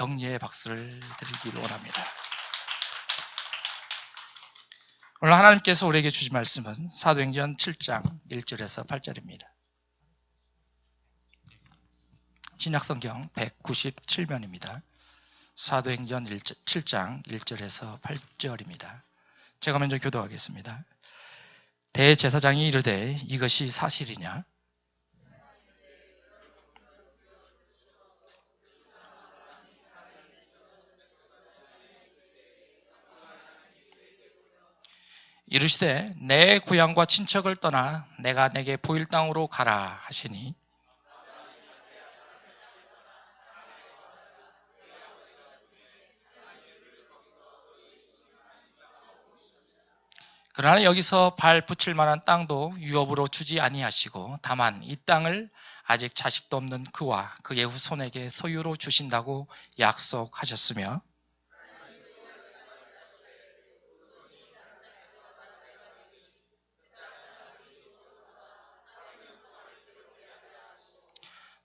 격려의 박수를 드리길 원합니다. 오늘 하나님께서 우리에게 주신 말씀은 사도행전 7장 1절에서 8절입니다. 신약성경 197면입니다. 사도행전 7장 1절에서 8절입니다. 제가 먼저 교도하겠습니다. 대제사장이 이르되 이것이 사실이냐? 이르시되 내 고향과 친척을 떠나 내가 내게 보일 땅으로 가라 하시니 그러나 여기서 발 붙일 만한 땅도 유업으로 주지 아니하시고 다만 이 땅을 아직 자식도 없는 그와 그의 후손에게 소유로 주신다고 약속하셨으며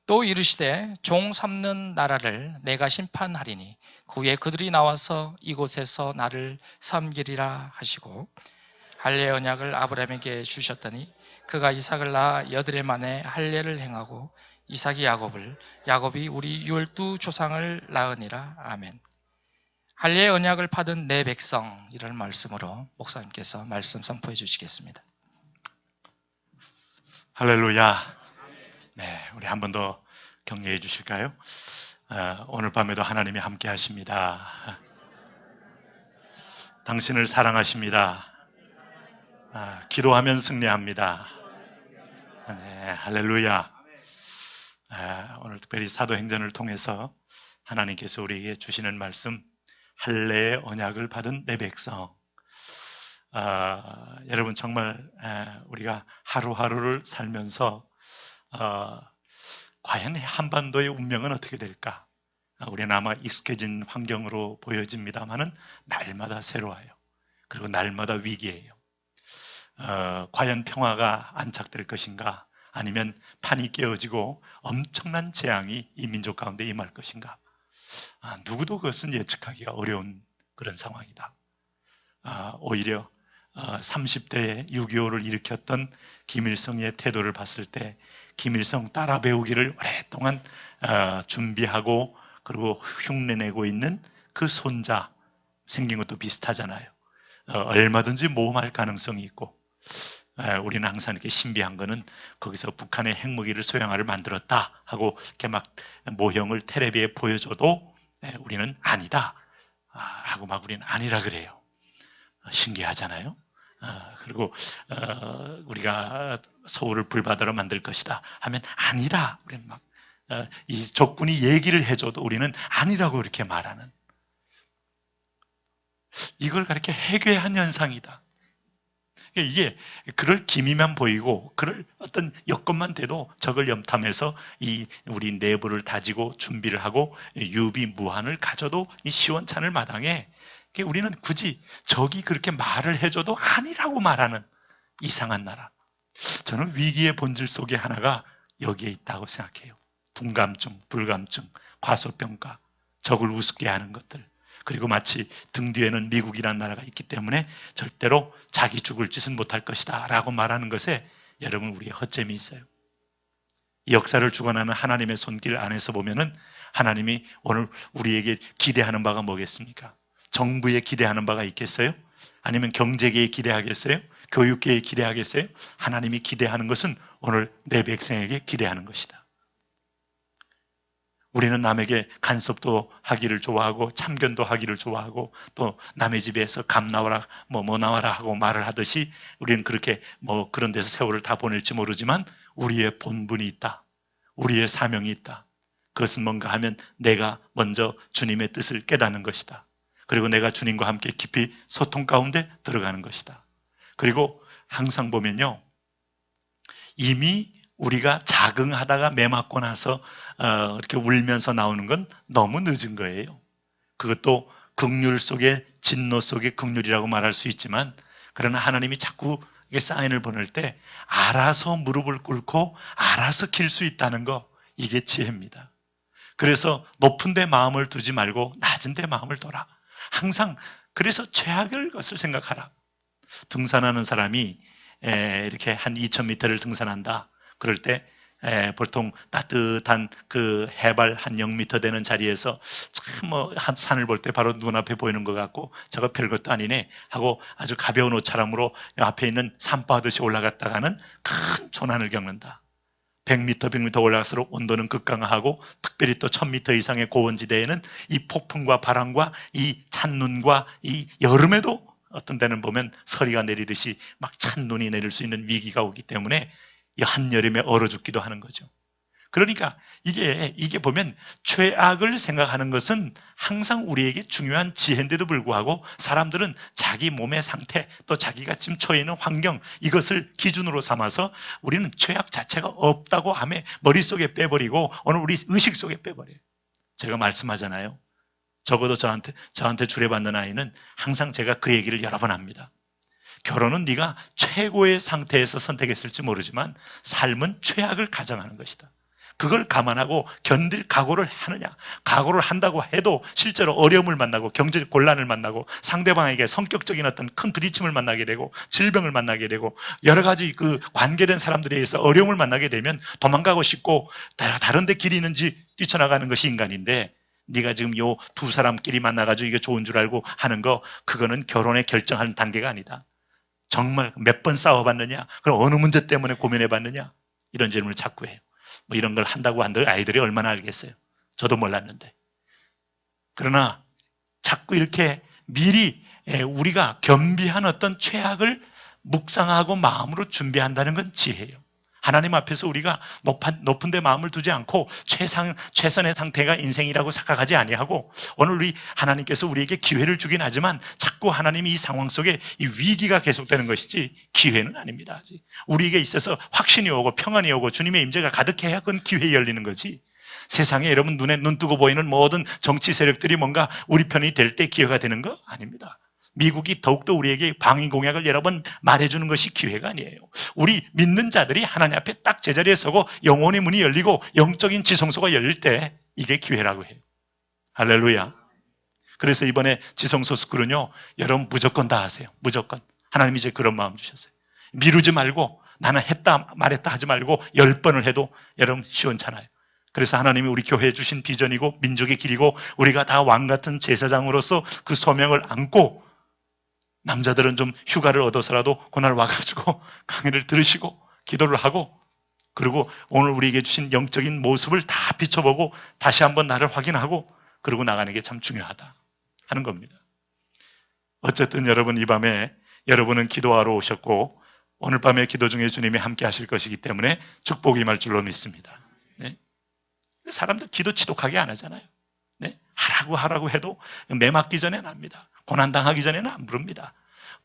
또 이르시되 종 삼는 나라를 내가 심판하리니 그 후에 그들이 나와서 이곳에서 나를 섬기리라 하시고 할례 언약을 아브라함에게 주셨더니 그가 이삭을 낳아 여드레 만에 할례를 행하고 이삭이 야곱을 야곱이 우리 12 조상을 낳으니라. 아멘. 할례 언약을 받은 내 백성, 이런 말씀으로 목사님께서 말씀 선포해 주시겠습니다. 할렐루야. 네, 우리 한 번 더 격려해 주실까요? 오늘 밤에도 하나님이 함께 하십니다. 당신을 사랑하십니다. 기도하면 승리합니다. 네, 할렐루야. 오늘 특별히 사도행전을 통해서 하나님께서 우리에게 주시는 말씀, 할례의 언약을 받은 내 백성. 여러분 정말 우리가 하루하루를 살면서 과연 한반도의 운명은 어떻게 될까? 우리는 아마 익숙해진 환경으로 보여집니다만은 날마다 새로워요. 그리고 날마다 위기예요. 과연 평화가 안착될 것인가? 아니면 판이 깨어지고 엄청난 재앙이 이 민족 가운데 임할 것인가? 누구도 그것은 예측하기가 어려운 그런 상황이다. 오히려 30대에 6.25를 일으켰던 김일성의 태도를 봤을 때 김일성 따라 배우기를 오랫동안 준비하고 그리고 흉내내고 있는 그 손자 생긴 것도 비슷하잖아요. 얼마든지 모험할 가능성이 있고 우리는 항상 이렇게 신비한 거는 거기서 북한의 핵무기를 소형화를 만들었다 하고 이렇게 막 모형을 텔레비에 보여줘도 우리는 아니다 하고 막 우리는 아니라 그래요. 신기하잖아요. 그리고 우리가 서울을 불바다로 만들 것이다 하면 아니다. 우리는 막 이 적군이 얘기를 해줘도 우리는 아니라고 이렇게 말하는, 이걸 가리켜 해괴한 현상이다. 이게 그럴 기미만 보이고 그럴 어떤 여건만 돼도 적을 염탐해서 우리 내부를 다지고 준비를 하고 유비무한을 가져도 이 시원찮을 마당에 우리는 굳이 적이 그렇게 말을 해줘도 아니라고 말하는 이상한 나라. 저는 위기의 본질 속에 하나가 여기에 있다고 생각해요. 둔감증, 불감증, 과소평가, 적을 우습게 하는 것들. 그리고 마치 등 뒤에는 미국이라는 나라가 있기 때문에 절대로 자기 죽을 짓은 못할 것이다 라고 말하는 것에 여러분 우리의 허점이 있어요. 이 역사를 주관하는 하나님의 손길 안에서 보면은 하나님이 오늘 우리에게 기대하는 바가 뭐겠습니까? 정부에 기대하는 바가 있겠어요? 아니면 경제계에 기대하겠어요? 교육계에 기대하겠어요? 하나님이 기대하는 것은 오늘 내 백성에게 기대하는 것이다. 우리는 남에게 간섭도 하기를 좋아하고 참견도 하기를 좋아하고 또 남의 집에서 감 나와라 뭐 나와라 하고 말을 하듯이 우리는 그렇게 그런 데서 세월을 다 보낼지 모르지만 우리의 본분이 있다. 우리의 사명이 있다. 그것은 뭔가 하면 내가 먼저 주님의 뜻을 깨닫는 것이다. 그리고 내가 주님과 함께 깊이 소통 가운데 들어가는 것이다. 그리고 항상 보면요, 이미 우리가 자긍하다가 매 맞고 나서 이렇게 울면서 나오는 건 너무 늦은 거예요. 그것도 긍휼 속에 진노 속에 긍휼이라고 말할 수 있지만, 그러나 하나님이 자꾸 사인을 보낼 때 알아서 무릎을 꿇고 알아서 길 수 있다는 거, 이게 지혜입니다. 그래서 높은 데 마음을 두지 말고 낮은 데 마음을 둬라. 항상 그래서 최악의 것을 생각하라. 등산하는 사람이 이렇게 한 2000m를 등산한다. 그럴 때 보통 따뜻한 그 해발 한 0m 되는 자리에서 참 한 산을 볼 때 바로 눈앞에 보이는 것 같고 저거 별것도 아니네 하고 아주 가벼운 옷차림으로 앞에 있는 산바듯이 올라갔다가는 큰 조난을 겪는다. 100m, 100m 올라갈수록 온도는 극강하고 특별히 또 1000m 이상의 고원지대에는 이 폭풍과 바람과 이 찬눈과 이 여름에도 어떤 데는 보면 서리가 내리듯이 막 찬눈이 내릴 수 있는 위기가 오기 때문에 이 한여름에 얼어 죽기도 하는 거죠. 그러니까 이게 보면 최악을 생각하는 것은 항상 우리에게 중요한 지혜인데도 불구하고 사람들은 자기 몸의 상태 또 자기가 지금 처해 있는 환경 이것을 기준으로 삼아서 우리는 최악 자체가 없다고 하며 머릿속에 빼버리고 오늘 우리 의식 속에 빼버려요. 제가 말씀하잖아요. 적어도 저한테 주례받는 아이는 항상 제가 그 얘기를 여러 번 합니다. 결혼은 네가 최고의 상태에서 선택했을지 모르지만 삶은 최악을 가정하는 것이다. 그걸 감안하고 견딜 각오를 하느냐. 각오를 한다고 해도 실제로 어려움을 만나고 경제적 곤란을 만나고 상대방에게 성격적인 어떤 큰 부딪힘을 만나게 되고 질병을 만나게 되고 여러 가지 그 관계된 사람들에 의해서 어려움을 만나게 되면 도망가고 싶고 다른 데 길이 있는지 뛰쳐나가는 것이 인간인데 네가 지금 요 두 사람끼리 만나가지고 이게 좋은 줄 알고 하는 거 그거는 결혼에 결정하는 단계가 아니다. 정말 몇 번 싸워봤느냐? 그럼 어느 문제 때문에 고민해봤느냐? 이런 질문을 자꾸 해요. 뭐 이런 걸 한다고 한들 아이들이 얼마나 알겠어요? 저도 몰랐는데. 그러나 자꾸 이렇게 미리 우리가 겸비한 어떤 최악을 묵상하고 마음으로 준비한다는 건 지혜예요. 하나님 앞에서 우리가 높은 데 마음을 두지 않고 최선의 상태가 인생이라고 생각하지 아니하고 오늘 우리 하나님께서 우리에게 기회를 주긴 하지만 자꾸 하나님이 이 상황 속에 이 위기가 계속되는 것이지 기회는 아닙니다. 우리에게 있어서 확신이 오고 평안이 오고 주님의 임재가 가득해야 그건 기회에 열리는 거지. 세상에 여러분 눈에 눈 뜨고 보이는 모든 정치 세력들이 뭔가 우리 편이 될 때 기회가 되는 거 아닙니다. 미국이 더욱더 우리에게 방위 공약을 여러 번 말해주는 것이 기회가 아니에요. 우리 믿는 자들이 하나님 앞에 딱 제자리에 서고 영혼의 문이 열리고 영적인 지성소가 열릴 때 이게 기회라고 해요. 할렐루야. 그래서 이번에 지성소 스쿨은요, 여러분 무조건 다 하세요. 무조건. 하나님이 이제 그런 마음 주셨어요. 미루지 말고 나는 했다 말했다 하지 말고 10번을 해도 여러분 시원찮아요. 그래서 하나님이 우리 교회에 주신 비전이고 민족의 길이고 우리가 다 왕 같은 제사장으로서 그 소명을 안고 남자들은 좀 휴가를 얻어서라도 그날 와가지고 강의를 들으시고 기도를 하고 그리고 오늘 우리에게 주신 영적인 모습을 다 비춰보고 다시 한번 나를 확인하고 그러고 나가는 게 참 중요하다 하는 겁니다. 어쨌든 여러분 이 밤에 여러분은 기도하러 오셨고 오늘 밤에 기도 중에 주님이 함께 하실 것이기 때문에 축복이 임할 줄로 믿습니다. 네? 사람들 기도 지독하게 안 하잖아요. 네? 하라고 해도 매 맞기 전에는 합니다. 고난당하기 전에는 안 부릅니다.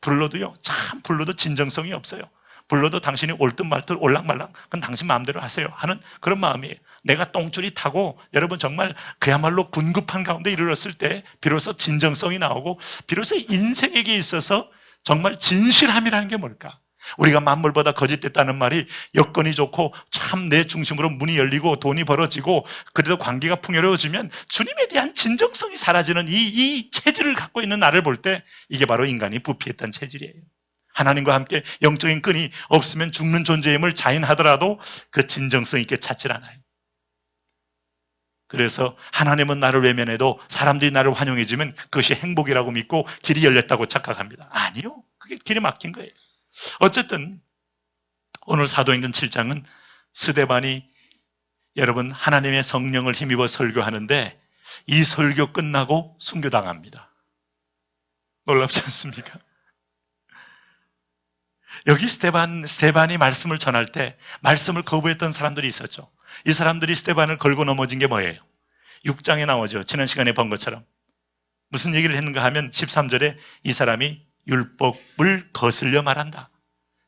불러도요, 참 불러도 진정성이 없어요. 불러도 당신이 올 듯 말 듯 올랑말랑 그건 당신 마음대로 하세요 하는 그런 마음이에요. 내가 똥줄이 타고 여러분 정말 그야말로 군급한 가운데 이르렀을 때 비로소 진정성이 나오고 비로소 인생에게 있어서 정말 진실함이라는 게 뭘까? 우리가 만물보다 거짓됐다는 말이 여건이 좋고 참 내 중심으로 문이 열리고 돈이 벌어지고 그래도 관계가 풍요로워지면 주님에 대한 진정성이 사라지는 이 체질을 갖고 있는 나를 볼 때 이게 바로 인간이 부패했던 체질이에요. 하나님과 함께 영적인 끈이 없으면 죽는 존재임을 자인하더라도 그 진정성 있게 찾질 않아요. 그래서 하나님은 나를 외면해도 사람들이 나를 환영해주면 그것이 행복이라고 믿고 길이 열렸다고 착각합니다. 아니요. 그게 길이 막힌 거예요. 어쨌든 오늘 사도행전 7장은 스데반이 여러분 하나님의 성령을 힘입어 설교하는데 이 설교 끝나고 순교당합니다. 놀랍지 않습니까? 여기 스데반이 말씀을 전할 때 말씀을 거부했던 사람들이 있었죠. 이 사람들이 스데반을 걸고 넘어진 게 뭐예요? 6장에 나오죠. 지난 시간에 본 것처럼. 무슨 얘기를 했는가 하면 13절에 이 사람이 율법을 거슬려 말한다.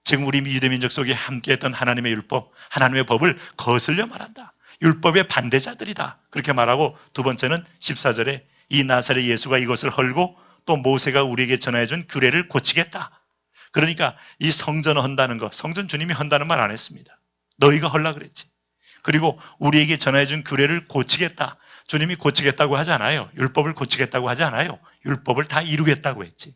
지금 우리 유대민족 속에 함께했던 하나님의 율법, 하나님의 법을 거슬려 말한다. 율법의 반대자들이다. 그렇게 말하고 두 번째는 14절에 이 나사렛 예수가 이것을 헐고 또 모세가 우리에게 전해준 규례를 고치겠다. 그러니까 이 성전 헌다는 거, 성전 주님이 헌다는 말 안 했습니다. 너희가 헐라 그랬지. 그리고 우리에게 전해준 규례를 고치겠다. 주님이 고치겠다고 하지 않아요. 율법을 고치겠다고 하지 않아요. 율법을 다 이루겠다고 했지.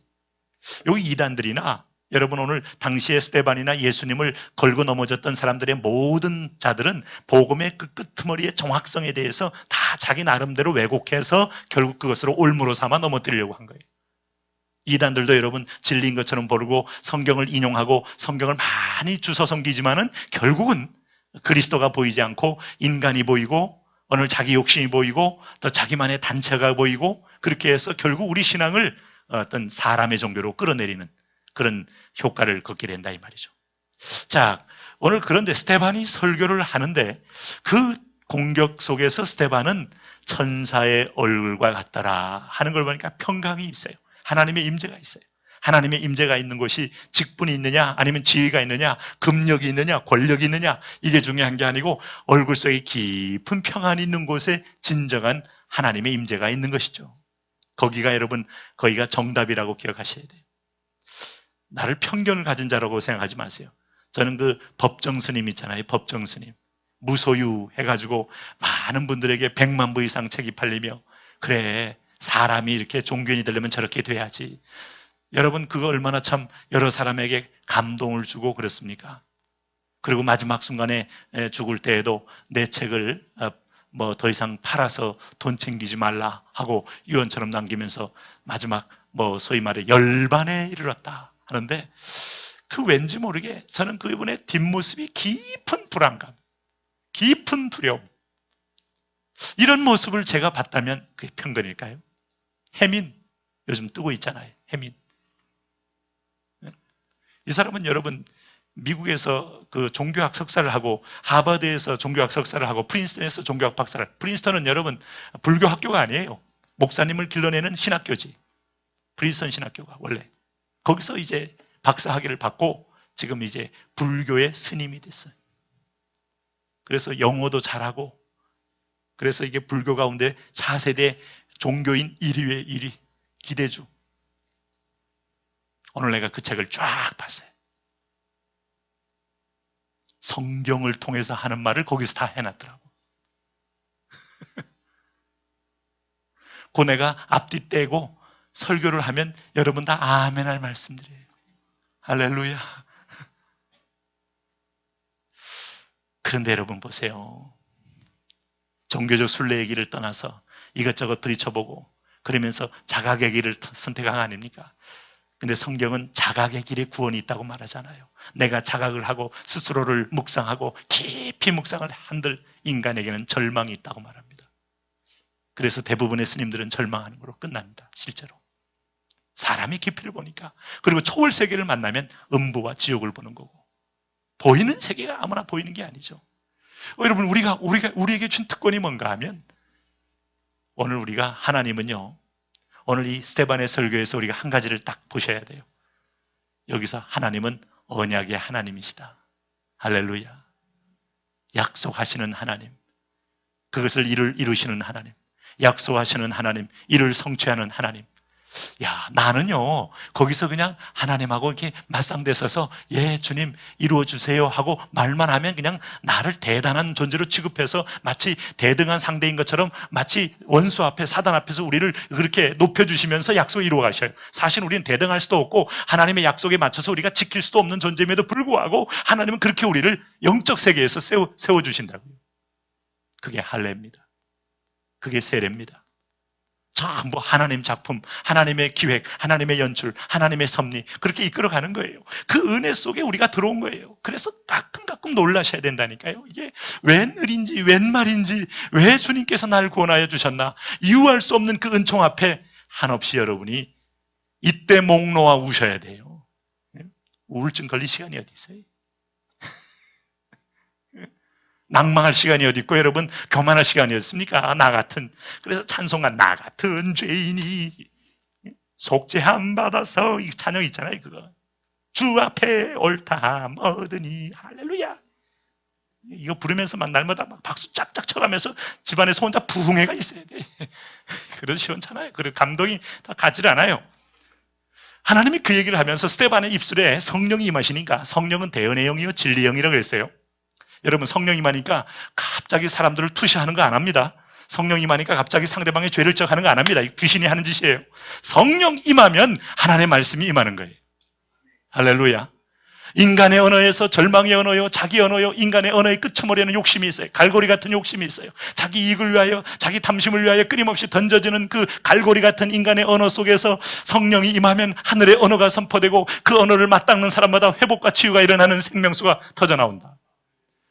여기 이단들이나 여러분 오늘 당시에 스데반이나 예수님을 걸고 넘어졌던 사람들의 모든 자들은 복음의 그 끄트머리의 정확성에 대해서 다 자기 나름대로 왜곡해서 결국 그것으로 올무로 삼아 넘어뜨리려고 한 거예요. 이단들도 여러분 진리인 것처럼 보르고 성경을 인용하고 성경을 많이 주워 섬기지만은 결국은 그리스도가 보이지 않고 인간이 보이고 오늘 자기 욕심이 보이고 또 자기만의 단체가 보이고 그렇게 해서 결국 우리 신앙을 어떤 사람의 종교로 끌어내리는 그런 효과를 걷게 된다 이 말이죠. 자, 오늘 그런데 스데반이 설교를 하는데 그 공격 속에서 스데반은 천사의 얼굴과 같더라 하는 걸 보니까 평강이 있어요. 하나님의 임재가 있어요. 하나님의 임재가 있는 곳이 직분이 있느냐 아니면 지위가 있느냐 금력이 있느냐 권력이 있느냐 이게 중요한 게 아니고 얼굴 속에 깊은 평안이 있는 곳에 진정한 하나님의 임재가 있는 것이죠. 거기가 여러분 거기가 정답이라고 기억하셔야 돼요. 나를 편견을 가진 자라고 생각하지 마세요. 저는 그 법정 스님 있잖아요. 법정 스님 무소유 해가지고 많은 분들에게 100만 부 이상 책이 팔리며 그래 사람이 이렇게 종교인이 되려면 저렇게 돼야지. 여러분 그거 얼마나 참 여러 사람에게 감동을 주고 그렇습니까? 그리고 마지막 순간에 죽을 때에도 내 책을 뭐 더 이상 팔아서 돈 챙기지 말라 하고 유언처럼 남기면서 마지막 뭐 소위 말해 열반에 이르렀다 하는데 그 왠지 모르게 저는 그분의 뒷모습이 깊은 불안감, 깊은 두려움 이런 모습을 제가 봤다면 그게 편견일까요? 해민 요즘 뜨고 있잖아요. 해민 이 사람은 여러분 미국에서 그 종교학 석사를 하고 하버드에서 종교학 석사를 하고 프린스턴에서 종교학 박사를 프린스턴은 여러분 불교 학교가 아니에요. 목사님을 길러내는 신학교지. 프린스턴 신학교가 원래 거기서 이제 박사 학위를 받고 지금 이제 불교의 스님이 됐어요. 그래서 영어도 잘하고 그래서 이게 불교 가운데 4세대 종교인 1위의 1위 기대주. 오늘 내가 그 책을 쫙 봤어요. 성경을 통해서 하는 말을 거기서 다 해놨더라고. 그 내가 앞뒤 떼고 설교를 하면 여러분 다 아멘 할 말씀드려요. 할렐루야. 그런데 여러분 보세요. 종교적 순례 얘기를 떠나서 이것저것 들이쳐보고 그러면서 자각의 길을 선택한 거 아닙니까? 근데 성경은 자각의 길에 구원이 있다고 말하잖아요. 내가 자각을 하고 스스로를 묵상하고 깊이 묵상을 한들 인간에게는 절망이 있다고 말합니다. 그래서 대부분의 스님들은 절망하는 걸로 끝납니다. 실제로. 사람의 깊이를 보니까. 그리고 초월 세계를 만나면 음부와 지옥을 보는 거고. 보이는 세계가 아무나 보이는 게 아니죠. 여러분 우리에게 준 특권이 뭔가 하면 오늘 우리가 하나님은요. 오늘 이 스데반의 설교에서 우리가 한 가지를 딱 보셔야 돼요. 여기서 하나님은 언약의 하나님이시다. 할렐루야. 약속하시는 하나님. 그것을 이루시는 하나님. 약속하시는 하나님. 이를 성취하는 하나님. 야, 나는요, 거기서 그냥 하나님하고 이렇게 맞상대 서서, 예, 주님, 이루어주세요 하고 말만 하면 그냥 나를 대단한 존재로 취급해서 마치 대등한 상대인 것처럼 마치 원수 앞에, 사단 앞에서 우리를 그렇게 높여주시면서 약속을 이루어 가셔요. 사실 우리는 대등할 수도 없고, 하나님의 약속에 맞춰서 우리가 지킬 수도 없는 존재임에도 불구하고, 하나님은 그렇게 우리를 영적 세계에서 세워주신다고요. 그게 할례입니다. 그게 세례입니다. 전부 하나님 작품, 하나님의 기획, 하나님의 연출, 하나님의 섭리 그렇게 이끌어가는 거예요. 그 은혜 속에 우리가 들어온 거예요. 그래서 가끔 놀라셔야 된다니까요. 이게 웬 을인지 웬 말인지 왜 주님께서 나를 구원하여 주셨나 이유할 수 없는 그 은총 앞에 한없이 여러분이 이때 목 놓아 우셔야 돼요. 우울증 걸릴 시간이 어디 있어요? 낭망할 시간이 어디 있고 여러분 교만할 시간이 없습니까? 나 같은 그래서 찬송가 나 같은 죄인이 속죄함 받아서 이 찬양 있잖아요. 그거 주 앞에 옳다함 얻으니 할렐루야. 이거 부르면서 막 날마다 막 박수 짝짝 쳐가면서 집안에서 혼자 부흥회가 있어야 돼. 그래도 시원찮아요. 그리고 감동이 다 가지 않아요. 하나님이 그 얘기를 하면서 스데반의 입술에 성령이 임하시니까 성령은 대언의 영이요 진리의 영이라고 그랬어요. 여러분 성령이 임하니까 갑자기 사람들을 투시하는 거 안 합니다. 성령 임하니까 갑자기 상대방의 죄를 지적하는 거 안 합니다. 귀신이 하는 짓이에요. 성령 임하면 하나님의 말씀이 임하는 거예요. 할렐루야. 인간의 언어에서 절망의 언어요, 자기 언어요, 인간의 언어의 끄트머리에는 욕심이 있어요. 갈고리 같은 욕심이 있어요. 자기 이익을 위하여, 자기 탐심을 위하여 끊임없이 던져지는 그 갈고리 같은 인간의 언어 속에서 성령이 임하면 하늘의 언어가 선포되고 그 언어를 맞닿는 사람마다 회복과 치유가 일어나는 생명수가 터져나온다.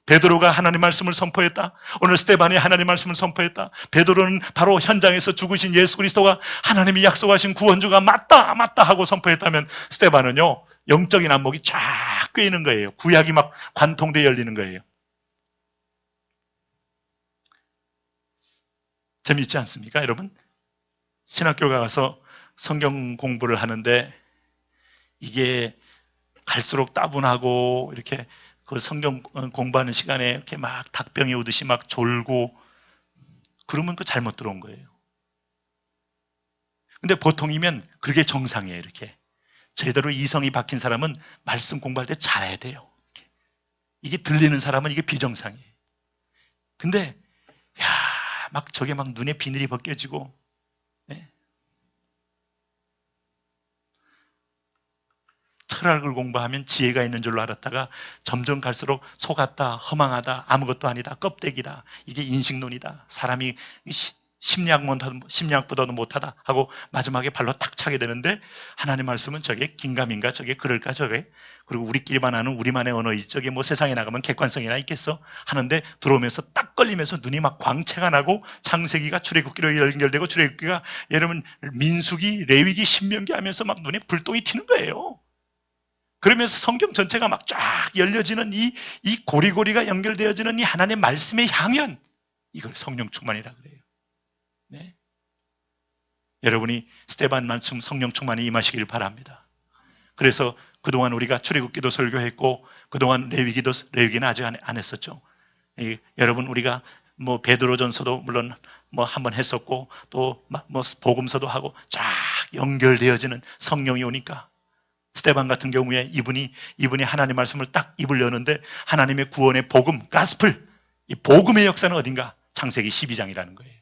베드로가 하나님 말씀을 선포했다. 오늘 스데반이 하나님 말씀을 선포했다. 베드로는 바로 현장에서 죽으신 예수 그리스도가 하나님이 약속하신 구원주가 맞다 맞다 하고 선포했다면, 스데반은요 영적인 안목이 쫙 꿰이는 거예요. 구약이 막 관통돼 열리는 거예요. 재미있지 않습니까, 여러분? 신학교 가서 성경 공부를 하는데 이게 갈수록 따분하고 이렇게 그 성경 공부하는 시간에 이렇게 막 닭병이 오듯이 막 졸고 그러면 그 잘못 들어온 거예요. 근데 보통이면 그게 정상이에요. 이렇게 제대로 이성이 박힌 사람은 말씀 공부할 때 잘해야 돼요. 이게 들리는 사람은 이게 비정상이에요. 근데 막 저게 막 눈에 비늘이 벗겨지고, 네? 철학을 공부하면 지혜가 있는 줄로 알았다가 점점 갈수록 속았다, 허망하다, 아무것도 아니다, 껍데기다, 이게 인식론이다, 사람이 심리학보다도 못하다 하고 마지막에 발로 탁 차게 되는데, 하나님 말씀은 저게 긴가민가, 저게 그럴까, 저게, 그리고 우리끼리만 아는 우리만의 언어이지 저게 뭐 세상에 나가면 객관성이나 있겠어 하는데, 들어오면서 딱 걸리면서 눈이 막 광채가 나고 창세기가 출애굽기로 연결되고 출애굽기가 여러분 민수기, 레위기, 신명기 하면서 막 눈에 불똥이 튀는 거예요. 그러면서 성경 전체가 막 쫙 열려지는 이 고리고리가 연결되어지는 이 하나님의 말씀의 향연, 이걸 성령 충만이라 그래요. 네. 여러분이 스데반 말씀 성령 충만이 임하시길 바랍니다. 그래서 그동안 우리가 출애굽기도 설교했고, 그동안 레위기는 아직 안 했었죠. 여러분, 우리가 뭐 베드로전서도 물론 뭐 한번 했었고, 또 뭐 복음서도 하고 쫙 연결되어지는 성령이 오니까, 스데반 같은 경우에 이분이 하나님 말씀을 딱 입을 여는데 하나님의 구원의 복음, 가스플, 이 복음의 역사는 어딘가? 창세기 12장이라는 거예요.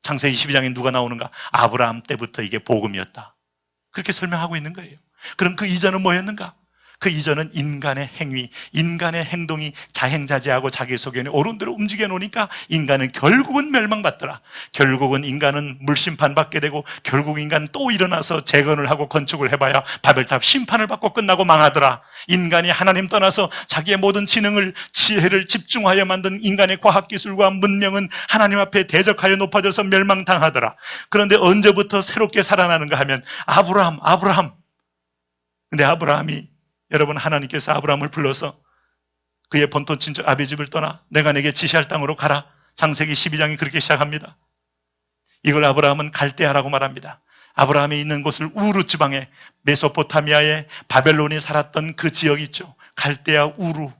창세기 12장에 누가 나오는가? 아브라함 때부터 이게 복음이었다. 그렇게 설명하고 있는 거예요. 그럼 그 이전은 뭐였는가? 그 이전은 인간의 행위, 인간의 행동이 자행자재하고 자기 소견에 옳은 대로 움직여 놓으니까 인간은 결국은 멸망받더라. 결국은 인간은 물심판 받게 되고, 결국 인간은 또 일어나서 재건을 하고 건축을 해봐야 바벨탑 심판을 받고 끝나고 망하더라. 인간이 하나님 떠나서 자기의 모든 지혜를 집중하여 만든 인간의 과학기술과 문명은 하나님 앞에 대적하여 높아져서 멸망당하더라. 그런데 언제부터 새롭게 살아나는가 하면 아브라함. 근데 아브라함이, 여러분, 하나님께서 아브라함을 불러서 그의 본토 친척 아비 집을 떠나 내가 내게 지시할 땅으로 가라. 창세기 12장이 그렇게 시작합니다. 이걸 아브라함은 갈대아라고 말합니다. 아브라함이 있는 곳을 우루 지방에, 메소포타미아에 바벨론이 살았던 그 지역이 있죠. 갈대아 우루,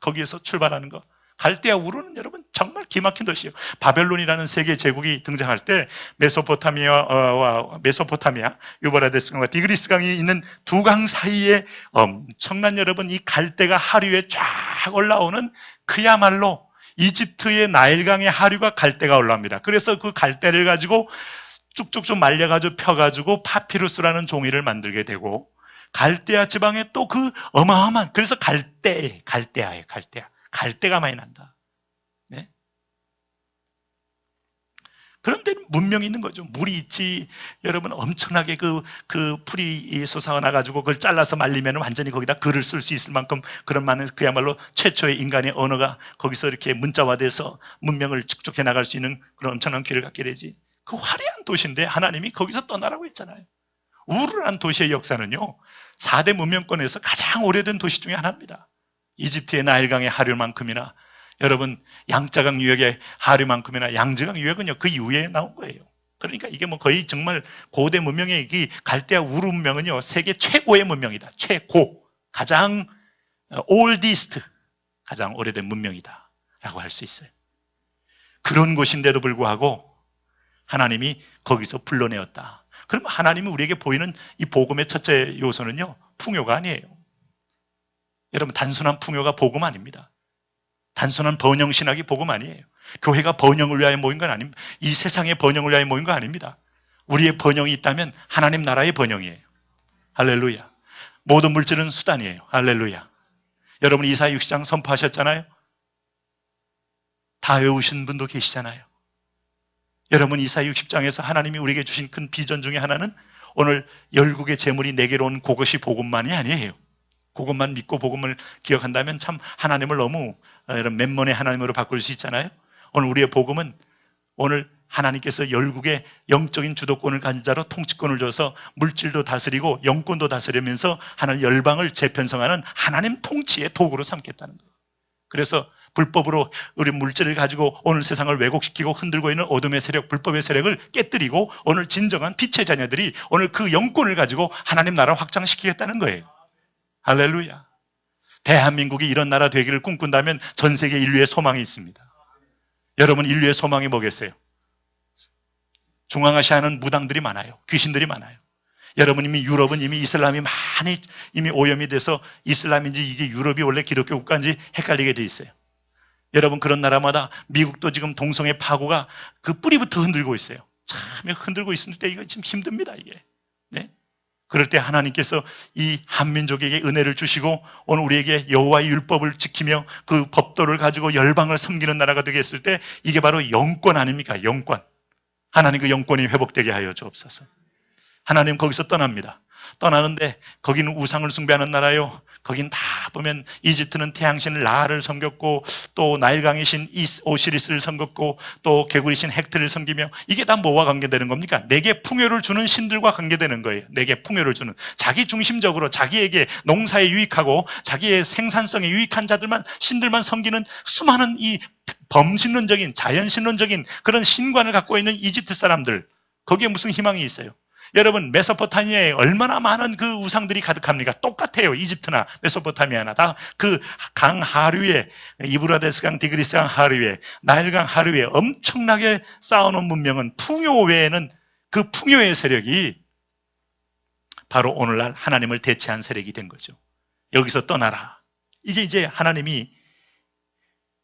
거기에서 출발하는 거. 갈대아 우루는 여러분 정말 기막힌 도시예요. 바벨론이라는 세계 제국이 등장할 때 메소포타미아, 유브라데스강과 디그리스 강이 있는 두 강 사이에 엄청난, 여러분, 이 갈대가 하류에 쫙 올라오는, 그야말로 이집트의 나일강의 하류가 갈대가 올라옵니다. 그래서 그 갈대를 가지고 쭉쭉쭉 말려가지고 펴가지고 파피루스라는 종이를 만들게 되고, 갈대아 지방에 또 그 어마어마한, 그래서 갈대아예요. 갈대가 많이 난다. 네? 그런 데는 문명이 있는 거죠. 물이 있지, 여러분, 엄청나게 그 풀이 솟아나가지고 그걸 잘라서 말리면 완전히 거기다 글을 쓸 수 있을 만큼 그런 많은, 그야말로 최초의 인간의 언어가 거기서 이렇게 문자화돼서 문명을 축적해 나갈 수 있는 그런 엄청난 기회를 갖게 되지. 그 화려한 도시인데 하나님이 거기서 떠나라고 했잖아요. 우르란 도시의 역사는요, 4대 문명권에서 가장 오래된 도시 중에 하나입니다. 이집트의 나일강의 하류만큼이나, 여러분, 양자강 유역의 하류만큼이나, 양저강 유역은요 그 이후에 나온 거예요. 그러니까 이게 뭐 거의 정말 고대 문명의 이 갈대아 우르 문명은요 세계 최고의 문명이다. 최고, 가장 oldest, 가장 오래된 문명이다 라고 할 수 있어요. 그런 곳인데도 불구하고 하나님이 거기서 불러내었다. 그럼 하나님이 우리에게 보이는 이 복음의 첫째 요소는요, 풍요가 아니에요. 여러분, 단순한 풍요가 복음 아닙니다. 단순한 번영 신학이 복음 아니에요. 교회가 번영을 위하여 모인 건 아닙니다. 이 세상의 번영을 위하여 모인 건 아닙니다. 우리의 번영이 있다면 하나님 나라의 번영이에요. 할렐루야. 모든 물질은 수단이에요. 할렐루야. 여러분 이사야 60장 선포하셨잖아요. 다 외우신 분도 계시잖아요. 여러분 이사야 60장에서 하나님이 우리에게 주신 큰 비전 중에 하나는 오늘 열국의 재물이 내게로 온 그것이 복음만이 아니에요. 그것만 믿고 복음을 기억한다면 참 하나님을 너무 이런 맨먼의 하나님으로 바꿀 수 있잖아요. 오늘 우리의 복음은 오늘 하나님께서 열국의 영적인 주도권을 가진 자로 통치권을 줘서 물질도 다스리고 영권도 다스리면서 하나님 열방을 재편성하는 하나님 통치의 도구로 삼겠다는 거예요. 그래서 불법으로 우리 물질을 가지고 오늘 세상을 왜곡시키고 흔들고 있는 어둠의 세력, 불법의 세력을 깨뜨리고 오늘 진정한 빛의 자녀들이 오늘 그 영권을 가지고 하나님 나라를 확장시키겠다는 거예요. 할렐루야. 대한민국이 이런 나라 되기를 꿈꾼다면 전 세계 인류의 소망이 있습니다. 여러분 인류의 소망이 뭐겠어요? 중앙아시아는 무당들이 많아요. 귀신들이 많아요. 여러분 이미 유럽은 이미 이슬람이 많이 이미 오염이 돼서 이슬람인지 이게 유럽이 원래 기독교 국가인지 헷갈리게 돼 있어요. 여러분 그런 나라마다 미국도 지금 동성애 파고가 그 뿌리부터 흔들고 있어요. 참 흔들고 있을 때 이거 좀 힘듭니다 이게. 네? 그럴 때 하나님께서 이 한민족에게 은혜를 주시고 오늘 우리에게 여호와의 율법을 지키며 그 법도를 가지고 열방을 섬기는 나라가 되게 했을 때 이게 바로 영권 아닙니까? 영권. 하나님 그 영권이 회복되게 하여 주옵소서. 하나님 거기서 떠납니다. 떠나는데 거기는 우상을 숭배하는 나라요. 거긴 다 보면 이집트는 태양신 라를 섬겼고 또 나일강의 신 오시리스를 섬겼고 또 개구리 신 헥트를 섬기며 이게 다 뭐와 관계되는 겁니까? 내게 풍요를 주는 신들과 관계되는 거예요. 내게 풍요를 주는 자기 중심적으로 자기에게 농사에 유익하고 자기의 생산성에 유익한 자들만 신들만 섬기는 수많은 이 범신론적인 자연신론적인 그런 신관을 갖고 있는 이집트 사람들 거기에 무슨 희망이 있어요? 여러분 메소포타미아에 얼마나 많은 그 우상들이 가득합니까? 똑같아요. 이집트나 메소포타미아나 다 그 강 하류에 이브라데스 강, 디그리스 강 하류에 나일강 하류에 엄청나게 쌓아놓은 문명은 풍요 외에는 그 풍요의 세력이 바로 오늘날 하나님을 대체한 세력이 된 거죠. 여기서 떠나라. 이게 이제 하나님이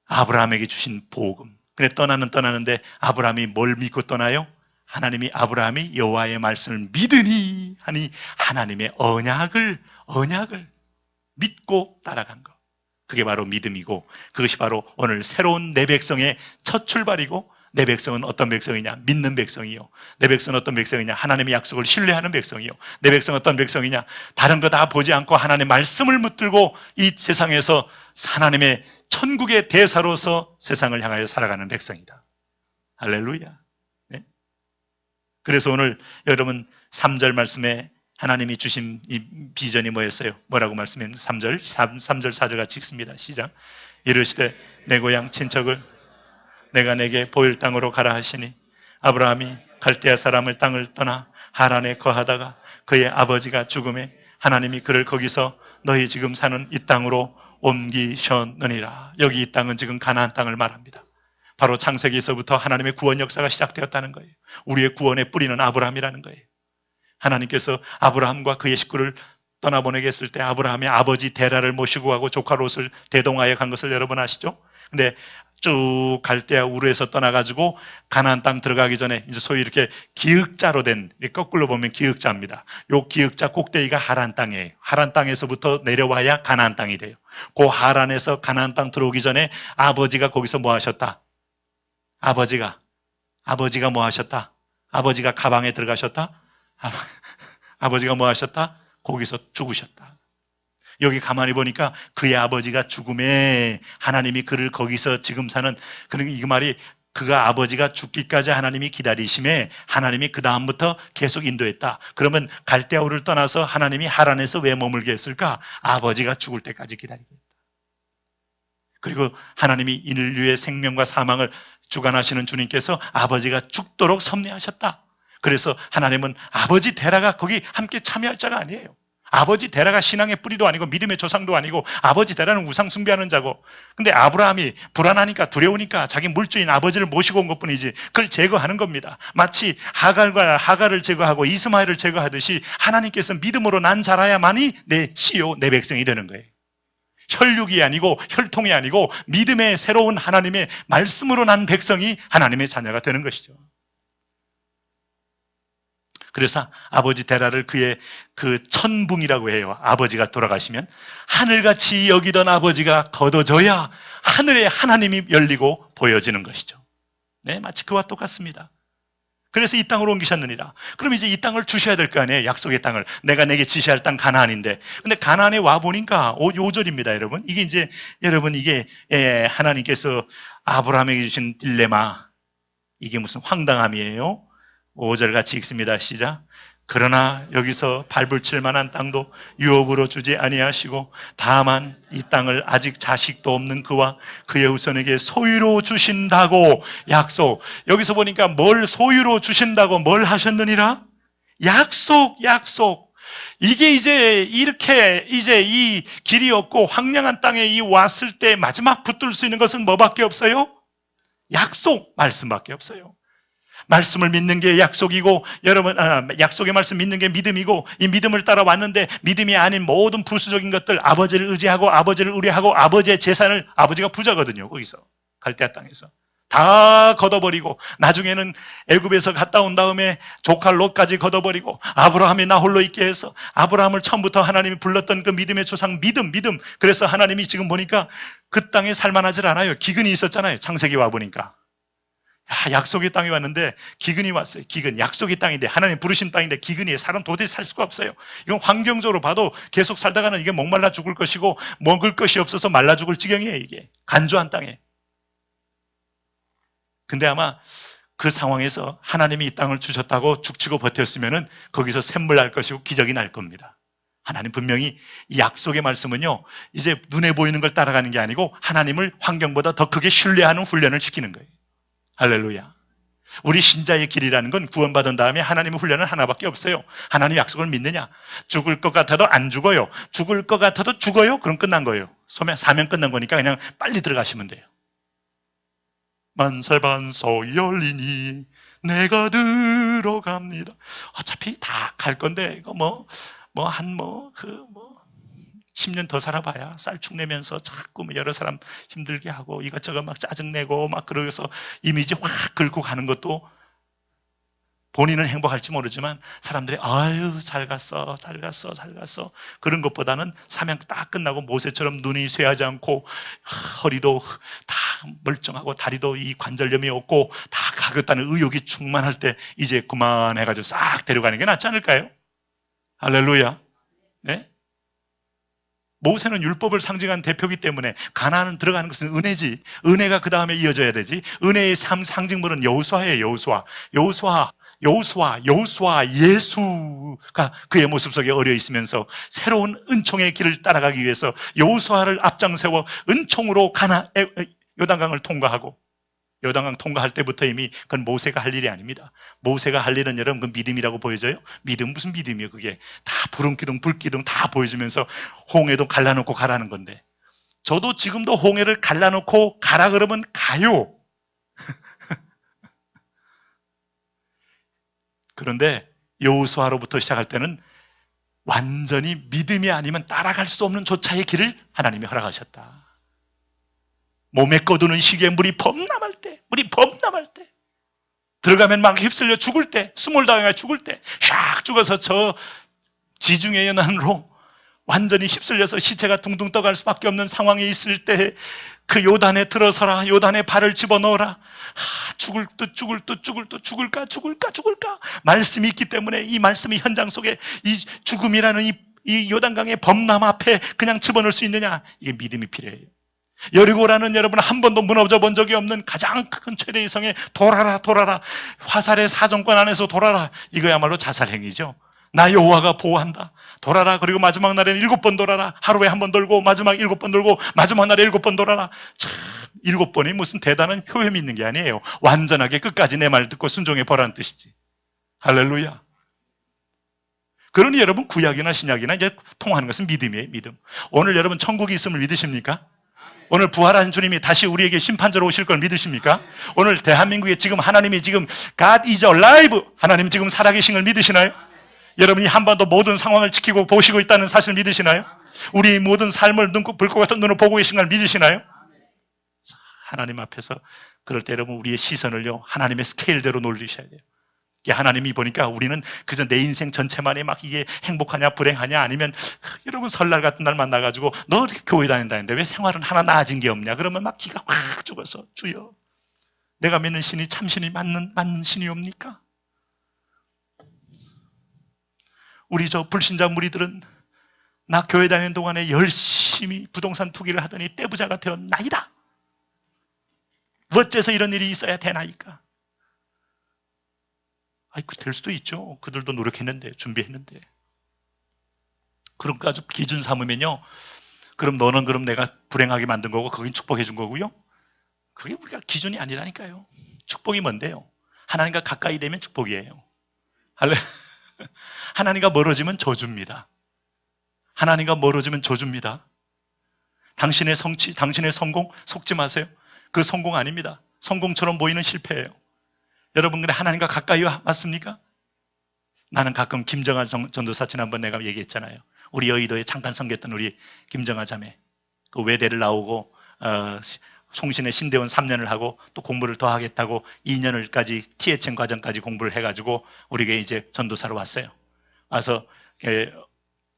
아브라함에게 주신 복음. 근데 떠나는데 아브라함이 뭘 믿고 떠나요? 하나님이 아브라함이 여호와의 말씀을 믿으니 하니 하나님의 언약을 믿고 따라간 것. 그게 바로 믿음이고 그것이 바로 오늘 새로운 내 백성의 첫 출발이고 내 백성은 어떤 백성이냐? 믿는 백성이요. 내 백성은 어떤 백성이냐? 하나님의 약속을 신뢰하는 백성이요. 내 백성은 어떤 백성이냐? 다른 거 다 보지 않고 하나님의 말씀을 붙들고 이 세상에서 하나님의 천국의 대사로서 세상을 향하여 살아가는 백성이다. 할렐루야. 그래서 오늘 여러분 3절 말씀에 하나님이 주신 이 비전이 뭐였어요? 뭐라고 말씀했나요? 3절 4절 같이 읽습니다. 시작. 이르시되 내 고향 친척을 내가 내게 보일 땅으로 가라 하시니 아브라함이 갈대아 사람을 땅을 떠나 하란에 거하다가 그의 아버지가 죽음에 하나님이 그를 거기서 너희 지금 사는 이 땅으로 옮기셨느니라. 여기 이 땅은 지금 가나안 땅을 말합니다. 바로 창세기에서부터 하나님의 구원 역사가 시작되었다는 거예요. 우리의 구원의 뿌리는 아브라함이라는 거예요. 하나님께서 아브라함과 그의 식구를 떠나보내게 했을 때 아브라함의 아버지 데라를 모시고 가고 조카 롯을 대동하여 간 것을 여러분 아시죠? 근데 쭉 갈대아 우르에서 떠나가지고 가나안 땅 들어가기 전에 이제 소위 이렇게 기역자로 된, 거꾸로 보면 기역자입니다. 요 기역자 꼭대기가 하란 땅이에요. 하란 땅에서부터 내려와야 가나안 땅이 돼요. 그 하란에서 가나안 땅 들어오기 전에 아버지가 거기서 뭐 하셨다? 아버지가 뭐 하셨다? 아버지가 가방에 들어가셨다? 아버지가 뭐 하셨다? 거기서 죽으셨다. 여기 가만히 보니까 그의 아버지가 죽음에 하나님이 그를 거기서 지금 사는, 그러니까 이 말이 그가 아버지가 죽기까지 하나님이 기다리심에 하나님이 그 다음부터 계속 인도했다. 그러면 갈대아우를 떠나서 하나님이 하란에서 왜 머물게 했을까? 아버지가 죽을 때까지 기다리게 했다. 그리고 하나님이 인류의 생명과 사망을 주관하시는 주님께서 아버지가 죽도록 섭리하셨다. 그래서 하나님은 아버지 데라가 거기 함께 참여할 자가 아니에요. 아버지 데라가 신앙의 뿌리도 아니고 믿음의 조상도 아니고 아버지 데라는 우상 숭배하는 자고, 근데 아브라함이 불안하니까 두려우니까 자기 물주인 아버지를 모시고 온 것뿐이지 그걸 제거하는 겁니다. 마치 하갈을 제거하고 이스마엘을 제거하듯이 하나님께서 믿음으로 난 자라야만이 내 씨요 내 백성이 되는 거예요. 혈육이 아니고 혈통이 아니고 믿음의 새로운 하나님의 말씀으로 난 백성이 하나님의 자녀가 되는 것이죠. 그래서 아버지 데라를 그의 그 천붕이라고 해요. 아버지가 돌아가시면 하늘같이 여기던 아버지가 걷어져야 하늘에 하나님이 열리고 보여지는 것이죠. 네, 마치 그와 똑같습니다. 그래서 이 땅으로 옮기셨느니라. 그럼 이제 이 땅을 주셔야 될 거 아니에요. 약속의 땅을. 내가 내게 지시할 땅 가나안인데. 근데 가나안에 와 보니까 5절입니다, 여러분. 이게 이제 여러분 이게 하나님께서 아브라함에게 주신 딜레마. 이게 무슨 황당함이에요? 5절 같이 읽습니다. 시작. 그러나 여기서 발붙일 만한 땅도 유업으로 주지 아니하시고 다만 이 땅을 아직 자식도 없는 그와 그의 후손에게 소유로 주신다고 약속. 여기서 보니까 뭘 소유로 주신다고 뭘 하셨느니라? 약속. 이게 이제 이렇게 이제 이 길이 없고 황량한 땅에 이 왔을 때 마지막 붙들 수 있는 것은 뭐밖에 없어요? 약속 말씀밖에 없어요. 말씀을 믿는 게 약속이고, 여러분, 약속의 말씀 믿는 게 믿음이고, 이 믿음을 따라왔는데 믿음이 아닌 모든 부수적인 것들, 아버지를 의지하고 아버지를 의뢰하고 아버지의 재산을, 아버지가 부자거든요. 거기서 갈대아 땅에서 다 걷어버리고, 나중에는 애굽에서 갔다 온 다음에 조카 롯까지 걷어버리고, 아브라함이 나 홀로 있게 해서 아브라함을 처음부터 하나님이 불렀던 그 믿음의 조상 믿음. 그래서 하나님이 지금 보니까 그 땅에 살만하질 않아요. 기근이 있었잖아요. 창세기 와 보니까. 약속의 땅에 왔는데 기근이 왔어요. 기근. 약속의 땅인데, 하나님 부르신 땅인데 기근이, 사람 도저히 살 수가 없어요. 이건 환경적으로 봐도 계속 살다가는 이게 목말라 죽을 것이고 먹을 것이 없어서 말라 죽을 지경이에요. 이게 간조한 땅에. 근데 아마 그 상황에서 하나님이 이 땅을 주셨다고 죽치고 버텼으면은 거기서 샘물 날 것이고 기적이 날 겁니다. 하나님 분명히 이 약속의 말씀은요, 이제 눈에 보이는 걸 따라가는 게 아니고 하나님을 환경보다 더 크게 신뢰하는 훈련을 시키는 거예요. 할렐루야. 우리 신자의 길이라는 건 구원받은 다음에 하나님의 훈련은 하나밖에 없어요. 하나님 약속을 믿느냐? 죽을 것 같아도 안 죽어요. 죽을 것 같아도 죽어요? 그럼 끝난 거예요. 사명 끝난 거니까 그냥 빨리 들어가시면 돼요. 만세반석 열리니 내가 들어갑니다. 어차피 다 갈 건데 이거 10년 더 살아봐야 쌀축 내면서 자꾸 여러 사람 힘들게 하고 이것저것 막 짜증내고 막 그러면서 이미지 확 긁고 가는 것도 본인은 행복할지 모르지만 사람들이 아유 잘 갔어 그런 것보다는 사명 딱 끝나고 모세처럼 눈이 쇠하지 않고 허리도 다 멀쩡하고 다리도 이 관절염이 없고 다 가겠다는 의욕이 충만할 때 이제 그만해가지고 싹 데려가는 게 낫지 않을까요? 할렐루야. 네? 모세는 율법을 상징한 대표이기 때문에 가나안은 들어가는 것은 은혜지. 은혜가 그 다음에 이어져야 되지. 은혜의 상징물은 여호수아예요. 여호수아 예수가 그의 모습 속에 어려 있으면서 새로운 은총의 길을 따라가기 위해서 여호수아를 앞장세워 은총으로 요단강을 통과하고, 요단강 통과할 때부터 이미 그건 모세가 할 일이 아닙니다. 모세가 할 일은 여러분 그 믿음이라고 보여져요? 믿음 무슨 믿음이에요? 그게 다 부름기둥 불기둥 다 보여주면서 홍해도 갈라놓고 가라는 건데, 저도 지금도 홍해를 갈라놓고 가라 그러면 가요. 그런데 여호수아로부터 시작할 때는 완전히 믿음이 아니면 따라갈 수 없는 조차의 길을 하나님이 허락하셨다. 몸에 꺼두는 시기에 물이 범람할 때, 들어가면 막 휩쓸려 죽을 때, 수몰 당해 죽을 때, 샥 죽어서 저 지중해 연안으로 완전히 휩쓸려서 시체가 둥둥 떠갈 수밖에 없는 상황에 있을 때 그 요단에 들어서라, 요단에 발을 집어넣어라. 죽을까? 말씀이 있기 때문에 이 말씀이 현장 속에 이 죽음이라는 이 요단강의 범람 앞에 그냥 집어넣을 수 있느냐? 이게 믿음이 필요해요. 여리고라는 여러분 한 번도 무너져 본 적이 없는 가장 큰 최대의 성에 돌아라. 화살의 사정권 안에서 돌아라. 이거야말로 자살행위죠. 나 여호와가 보호한다. 돌아라. 그리고 마지막 날에는 7번 돌아라. 하루에 한 번 돌고 마지막 7번 돌고 마지막 날에 7번 돌아라. 참 7번이 무슨 대단한 효험이 있는 게 아니에요. 완전하게 끝까지 내 말 듣고 순종해 보라는 뜻이지. 할렐루야. 그러니 여러분 구약이나 신약이나 이제 통하는 것은 믿음이에요. 믿음. 오늘 여러분 천국이 있음을 믿으십니까? 오늘 부활한 주님이 다시 우리에게 심판자로 오실 걸 믿으십니까? 오늘 대한민국에 지금 하나님이 지금 God is alive, 하나님 지금 살아계신 걸 믿으시나요? 여러분이 한 번도 모든 상황을 지키고 보시고 있다는 사실을 믿으시나요? 우리 모든 삶을 불꽃 같은 눈으로 보고 계신 걸 믿으시나요? 하나님 앞에서 그럴 때 여러분 우리의 시선을요 하나님의 스케일대로 놀리셔야 돼요. 하나님이 보니까 우리는 그저 내 인생 전체만이 막 이게 행복하냐 불행하냐 아니면 여러분 설날 같은 날 만나가지고 너 이렇게 교회 다닌다는데 왜 생활은 하나 나아진 게 없냐 그러면 막 기가 확 죽어서 주여 내가 믿는 신이 참신이 맞는 신이옵니까? 우리 저 불신자 무리들은 나 교회 다니는 동안에 열심히 부동산 투기를 하더니 떼부자가 되었나이다. 어째서 이런 일이 있어야 되나이까? 될 수도 있죠. 그들도 노력했는데, 준비했는데. 그런 거 아주 기준 삼으면요. 그럼 너는 그럼 내가 불행하게 만든 거고, 그건 축복해 준 거고요. 그게 우리가 기준이 아니라니까요. 축복이 뭔데요? 하나님과 가까이 되면 축복이에요. 하나님과 멀어지면 저주입니다. 하나님과 멀어지면 저주입니다. 당신의 성취, 당신의 성공 속지 마세요. 그 성공 아닙니다. 성공처럼 보이는 실패예요. 여러분 근데 하나님과 가까이 왔습니까? 나는 가끔 김정아 전도사 지난번 내가 얘기했잖아요. 우리 여의도에 잠깐 섬겼던 우리 김정아 자매 그 외대를 나오고 송신의 신대원 3년을 하고 또 공부를 더 하겠다고 2년을까지 THM 과정까지 공부를 해가지고 우리가 이제 전도사로 왔어요. 와서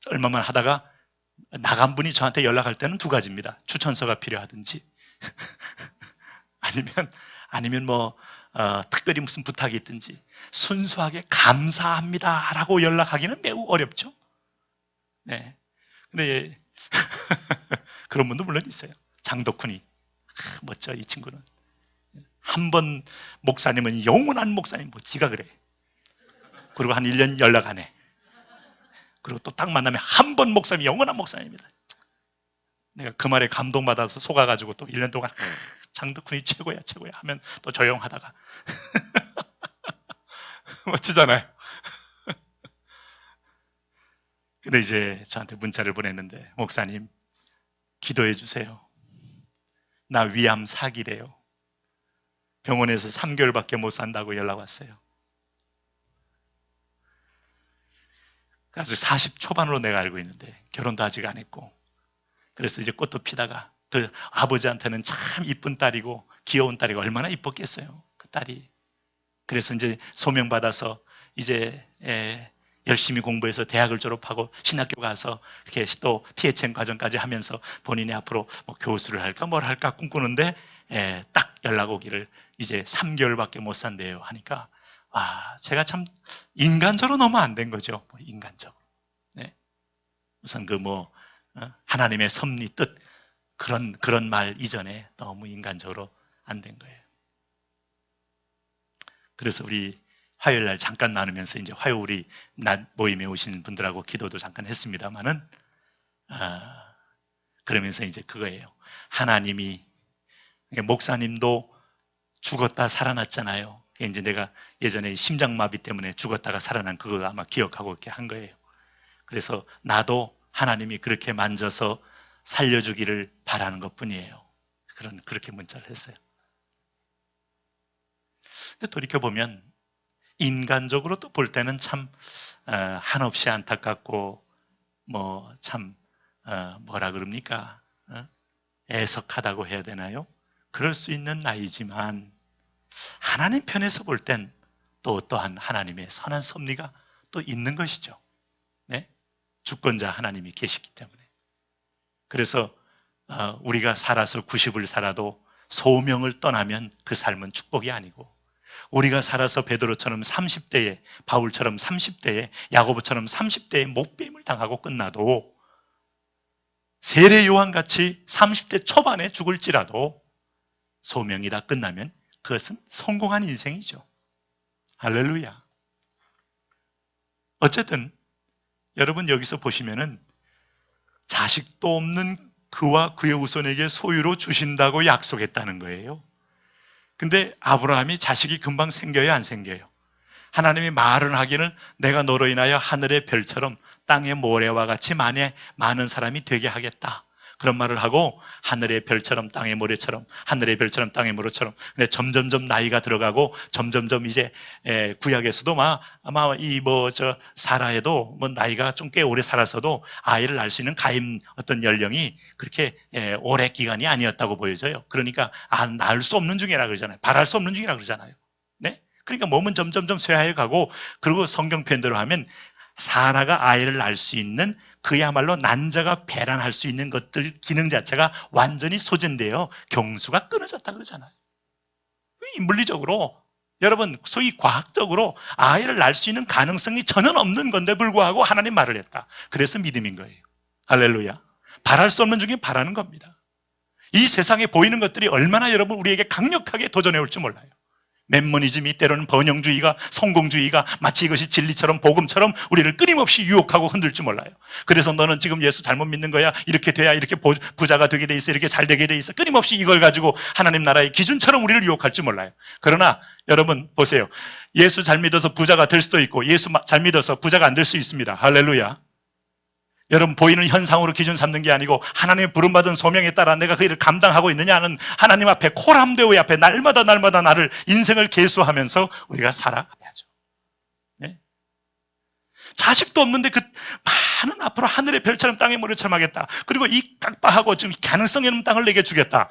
얼마만 하다가 나간 분이 저한테 연락할 때는 두 가지입니다. 추천서가 필요하든지 아니면 뭐 특별히 무슨 부탁이 있든지 순수하게 감사합니다 라고 연락하기는 매우 어렵죠. 네. 근데 그런 분도 물론 있어요. 장덕훈이 멋져 이 친구는 한 번 목사님은 영원한 목사님 뭐 지가 그래. 그리고 한 1년 연락 안 해. 그리고 또 딱 만나면 한 번 목사님 영원한 목사님입니다. 내가 그 말에 감동받아서 속아가지고 또 1년 동안 장덕훈이 최고야 하면 또 조용하다가 멋지잖아요. 근데 이제 저한테 문자를 보냈는데 목사님 기도해 주세요. 나 위암 4기래요. 병원에서 3개월밖에 못 산다고 연락 왔어요. 아직 40 초반으로 내가 알고 있는데 결혼도 아직 안 했고 그래서 이제 꽃도 피다가 그 아버지한테는 참 이쁜 딸이고 귀여운 딸이고 얼마나 이뻤겠어요. 그 딸이. 그래서 이제 소명받아서 이제 열심히 공부해서 대학을 졸업하고 신학교 가서 이렇게 또 THM 과정까지 하면서 본인이 앞으로 뭐 교수를 할까 뭘 할까 꿈꾸는데 딱 연락 오기를 이제 3개월밖에 못 산대요 하니까 제가 참 인간적으로 너무 안 된 거죠. 인간적으로. 네. 우선 하나님의 섭리 뜻 그런 말 이전에 너무 인간적으로 안 된 거예요. 그래서 우리 화요일 날 잠깐 나누면서 이제 화요일 우리 낮 모임에 오신 분들하고 기도도 잠깐 했습니다만은 그러면서 이제 그거예요. 하나님이 목사님도 죽었다 살아났잖아요. 이제 내가 예전에 심장마비 때문에 죽었다가 살아난 그거 아마 기억하고 이렇게 한 거예요. 그래서 나도 하나님이 그렇게 만져서 살려주기를 바라는 것뿐이에요. 그렇게 문자를 했어요. 근데 돌이켜보면 인간적으로 또 볼 때는 참 한없이 안타깝고 참 뭐라 그럽니까? 애석하다고 해야 되나요? 그럴 수 있는 나이지만 하나님 편에서 볼 땐 또 어떠한 하나님의 선한 섭리가 또 있는 것이죠. 네? 주권자 하나님이 계시기 때문에. 그래서 우리가 살아서 90을 살아도 소명을 떠나면 그 삶은 축복이 아니고 우리가 살아서 베드로처럼 30대에 바울처럼 30대에 야고보처럼 30대에 목배임을 당하고 끝나도 세례 요한같이 30대 초반에 죽을지라도 소명이 다 끝나면 그것은 성공한 인생이죠. 할렐루야. 어쨌든 여러분 여기서 보시면은 자식도 없는 그와 그의 후손에게 소유로 주신다고 약속했다는 거예요. 근데 아브라함이 자식이 금방 생겨요, 안 생겨요? 하나님이 말은 하기는 내가 너로 인하여 하늘의 별처럼 땅의 모래와 같이 많은 사람이 되게 하겠다. 그런 말을 하고 하늘의 별처럼 땅의 모래처럼, 하늘의 별처럼 땅의 모래처럼. 근데 점점점 나이가 들어가고 점점점 이제 구약에서도 아마 사라에도 뭐 나이가 좀 꽤 오래 살아서도 아이를 낳을 수 있는 가임 어떤 연령이 그렇게 오래 기간이 아니었다고 보여져요. 그러니까 낳을 수 없는 중이라 그러잖아요. 바랄 수 없는 중이라 그러잖아요. 네? 그러니까 몸은 점점점 쇠하여 가고, 그리고 성경 표현대로 하면 사라가 아이를 낳을 수 있는 그야말로 난자가 배란할 수 있는 것들 기능 자체가 완전히 소진되어 경수가 끊어졌다 그러잖아요. 물리적으로 여러분, 소위 과학적으로 아이를 낳을 수 있는 가능성이 전혀 없는 건데 불구하고 하나님 말을 했다. 그래서 믿음인 거예요. 할렐루야. 바랄 수 없는 중에 바라는 겁니다. 이 세상에 보이는 것들이 얼마나 여러분 우리에게 강력하게 도전해 올지 몰라요. 맨머니즘이, 때로는 번영주의가, 성공주의가 마치 이것이 진리처럼 복음처럼 우리를 끊임없이 유혹하고 흔들지 몰라요. 그래서 너는 지금 예수 잘못 믿는 거야, 이렇게 돼야 이렇게 부자가 되게 돼 있어, 이렇게 잘 되게 돼 있어, 끊임없이 이걸 가지고 하나님 나라의 기준처럼 우리를 유혹할지 몰라요. 그러나 여러분 보세요. 예수 잘 믿어서 부자가 될 수도 있고, 예수 잘 믿어서 부자가 안 될 수 있습니다. 할렐루야. 여러분, 보이는 현상으로 기준 삼는 게 아니고 하나님의 부름받은 소명에 따라 내가 그 일을 감당하고 있느냐는 하나님 앞에, 코람데오의 앞에 날마다 나를 인생을 계수하면서 우리가 살아가야죠. 네? 자식도 없는데 그 많은 앞으로 하늘의 별처럼 땅의 모래처럼 하겠다. 그리고 이 깍바하고 지금 가능성 있는 땅을 내게 주겠다.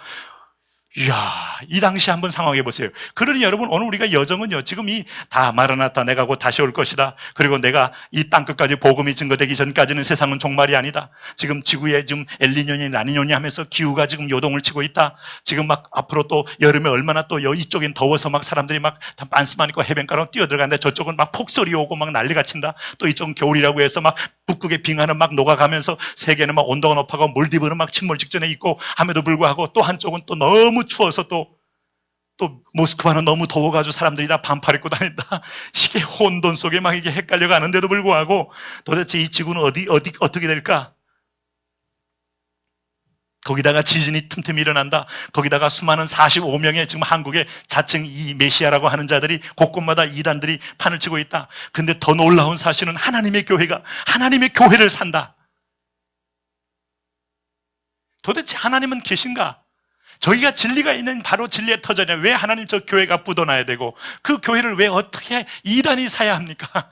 이야, 이 당시 한번 상황해 보세요. 그러니 여러분, 오늘 우리가 여정은요, 지금 다 마라나타, 내가 곧 다시 올 것이다. 그리고 내가 이 땅끝까지 복음이 증거되기 전까지는 세상은 종말이 아니다. 지금 지구에 지금 엘니뇨니 라니뇨니 하면서 기후가 지금 요동을 치고 있다. 지금 막 앞으로 또 여름에 얼마나 또 이쪽엔 더워서 막 사람들이 막 반스만 입고 해변가로 뛰어들어가는데 저쪽은 막 폭설이 오고 막 난리가 친다. 또 이쪽은 겨울이라고 해서 막 북극의 빙하는 막 녹아가면서 세계는 막 온도가 높아가고 몰디브는 막 침몰 직전에 있고 함에도 불구하고 또 한쪽은 또 너무 추워서 또 모스크바는 너무 더워가지고 사람들이 다 반팔 입고 다닌다. 이게 혼돈 속에 막 이게 헷갈려 가는데도 불구하고 도대체 이 지구는 어떻게 될까? 거기다가 지진이 틈틈이 일어난다. 거기다가 수많은 45명의 지금 한국의 자칭 이 메시아라고 하는 자들이 곳곳마다 이단들이 판을 치고 있다. 근데 더 놀라운 사실은 하나님의 교회가 하나님의 교회를 산다. 도대체 하나님은 계신가? 저희가 진리가 있는 바로 진리의 터전이야. 왜 하나님 저 교회가 묻어놔야 되고 그 교회를 왜 어떻게 이단이 사야 합니까?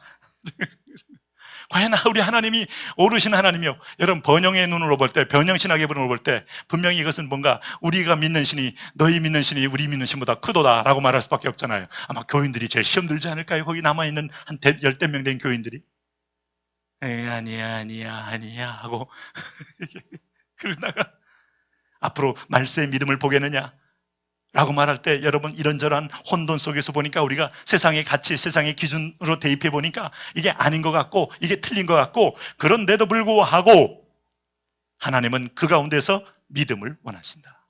과연 우리 하나님이 오르신 하나님이요. 여러분, 번영의 눈으로 볼 때, 변형신학의 눈으로 볼 때 분명히 이것은 뭔가 우리가 믿는 신이 너희 믿는 신이 우리 믿는 신보다 크도다라고 말할 수밖에 없잖아요. 아마 교인들이 제일 시험 들지 않을까요? 거기 남아있는 한 10명 된 교인들이. 아니야 하고 그러다가 앞으로 말세의 믿음을 보겠느냐? 라고 말할 때 여러분, 이런저런 혼돈 속에서 보니까 우리가 세상의 가치, 세상의 기준으로 대입해 보니까 이게 아닌 것 같고 이게 틀린 것 같고, 그런데도 불구하고 하나님은 그 가운데서 믿음을 원하신다.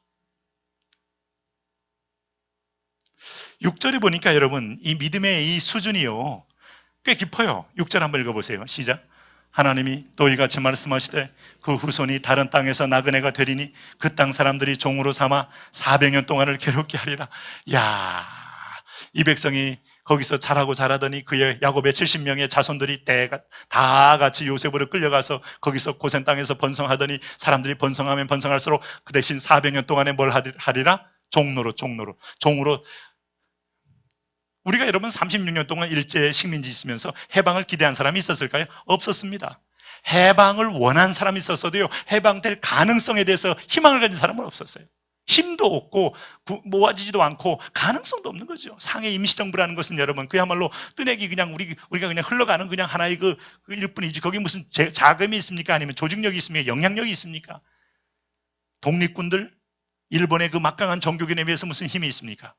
6절에 보니까 여러분, 이 믿음의 이 수준이요, 꽤 깊어요. 6절 한번 읽어보세요. 시작. 하나님이 또 이같이 말씀하시되 그 후손이 다른 땅에서 나그네가 되리니 그 땅 사람들이 종으로 삼아 400년 동안을 괴롭게 하리라. 야, 이 백성이 거기서 자라더니 그의 야곱의 70명의 자손들이 다 같이 요셉으로 끌려가서 거기서 고센 땅에서 번성하더니 사람들이 번성하면 번성할수록 그 대신 400년 동안에 뭘 하리라? 종으로. 우리가 여러분 36년 동안 일제 식민지 있으면서 해방을 기대한 사람이 있었을까요? 없었습니다. 해방을 원한 사람이 있었어도요, 해방될 가능성에 대해서 희망을 가진 사람은 없었어요. 힘도 없고 모아지지도 않고 가능성도 없는 거죠. 상해 임시정부라는 것은 여러분 그야말로 뜨내기 그냥 우리가 그냥 흘러가는 그냥 하나의 그 일뿐이지, 거기 무슨 자금이 있습니까? 아니면 조직력이 있습니까? 영향력이 있습니까? 독립군들, 일본의 그 막강한 정교균에 비해서 무슨 힘이 있습니까?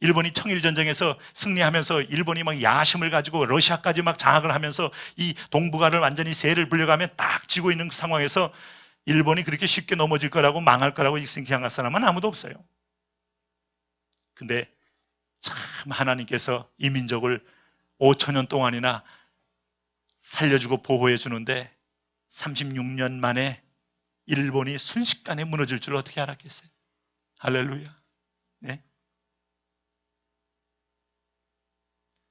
일본이 청일전쟁에서 승리하면서 일본이 막 야심을 가지고 러시아까지 막 장악을 하면서 이 동북아를 완전히 세를 불려가면 딱 쥐고 있는 그 상황에서 일본이 그렇게 쉽게 넘어질 거라고, 망할 거라고 생각할 사람은 아무도 없어요. 근데 참 하나님께서 이 민족을 5,000년 동안이나 살려주고 보호해 주는데 36년 만에 일본이 순식간에 무너질 줄 어떻게 알았겠어요? 할렐루야. 네.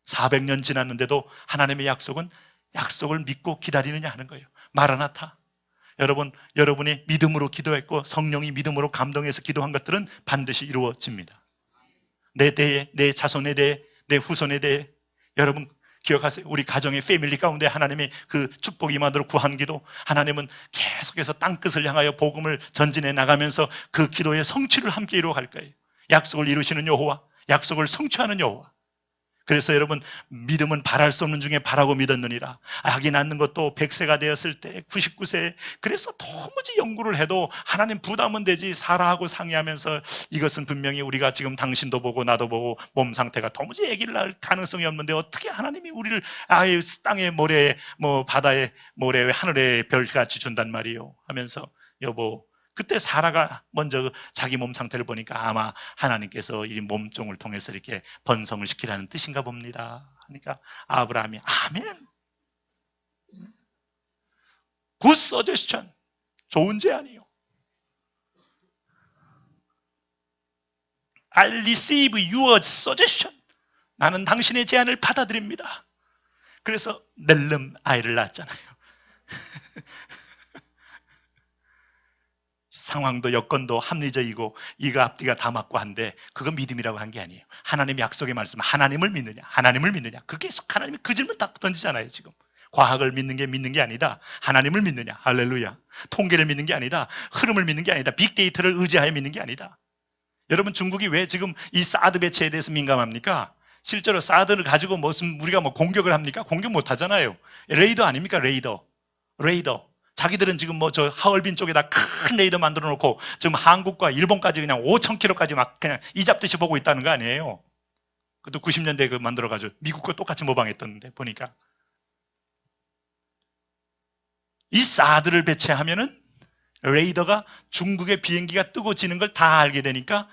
400년 지났는데도 하나님의 약속을 믿고 기다리느냐 하는 거예요. 마라나타. 여러분이 믿음으로 기도했고 성령이 믿음으로 감동해서 기도한 것들은 반드시 이루어집니다. 내 대에, 내 자손에 대해, 내 후손에 대해. 여러분 기억하세요. 우리 가정의 패밀리 가운데 하나님이 그 축복이 임하도록 구한 기도, 하나님은 계속해서 땅끝을 향하여 복음을 전진해 나가면서 그 기도의 성취를 함께 이루어갈 거예요. 약속을 이루시는 여호와, 약속을 성취하는 여호와. 그래서 여러분 믿음은 바랄 수 없는 중에 바라고 믿었느니라. 아기 낳는 것도 100세가 되었을 때 99세. 그래서 도무지 연구를 해도 하나님 부담은 되지 사라하고 상의하면서 이것은 분명히 우리가 지금 당신도 보고 나도 보고 몸 상태가 도무지 아기를 낳을 가능성이 없는데 어떻게 하나님이 우리를 아예 땅의 모래 뭐 바다의 모래 하늘의 별같이 준단 말이요 하면서 여보, 그때 사라가 먼저 자기 몸 상태를 보니까 아마 하나님께서 이 몸종을 통해서 이렇게 번성을 시키라는 뜻인가 봅니다. 그러니까 아브라함이 아멘. 굿 서제스천. 좋은 제안이요. I receive your suggestion. 나는 당신의 제안을 받아들입니다. 그래서 넬름 아이를 낳았잖아요. 상황도 여건도 합리적이고 이가 앞뒤가 다 맞고 한데 그건 믿음이라고 한 게 아니에요. 하나님의 약속의 말씀, 하나님을 믿느냐, 하나님을 믿느냐. 그게 하나님이 그 질문 딱 던지잖아요. 지금 과학을 믿는 게 아니다. 하나님을 믿느냐, 할렐루야. 통계를 믿는 게 아니다. 흐름을 믿는 게 아니다. 빅데이터를 의지하여 믿는 게 아니다. 여러분 중국이 왜 지금 이 사드 배치에 대해서 민감합니까? 실제로 사드를 가지고 무슨 우리가 뭐 공격을 합니까? 공격 못 하잖아요. 레이더 아닙니까? 레이더. 자기들은 지금 뭐 저 하얼빈 쪽에다 큰 레이더 만들어 놓고 지금 한국과 일본까지 그냥 5,000km까지 막 그냥 이잡듯이 보고 있다는 거 아니에요. 그것도 90년대에 그 만들어가지고 미국과 똑같이 모방했던데 보니까. 이 사드를 배치하면은 레이더가 중국의 비행기가 뜨고 지는 걸 다 알게 되니까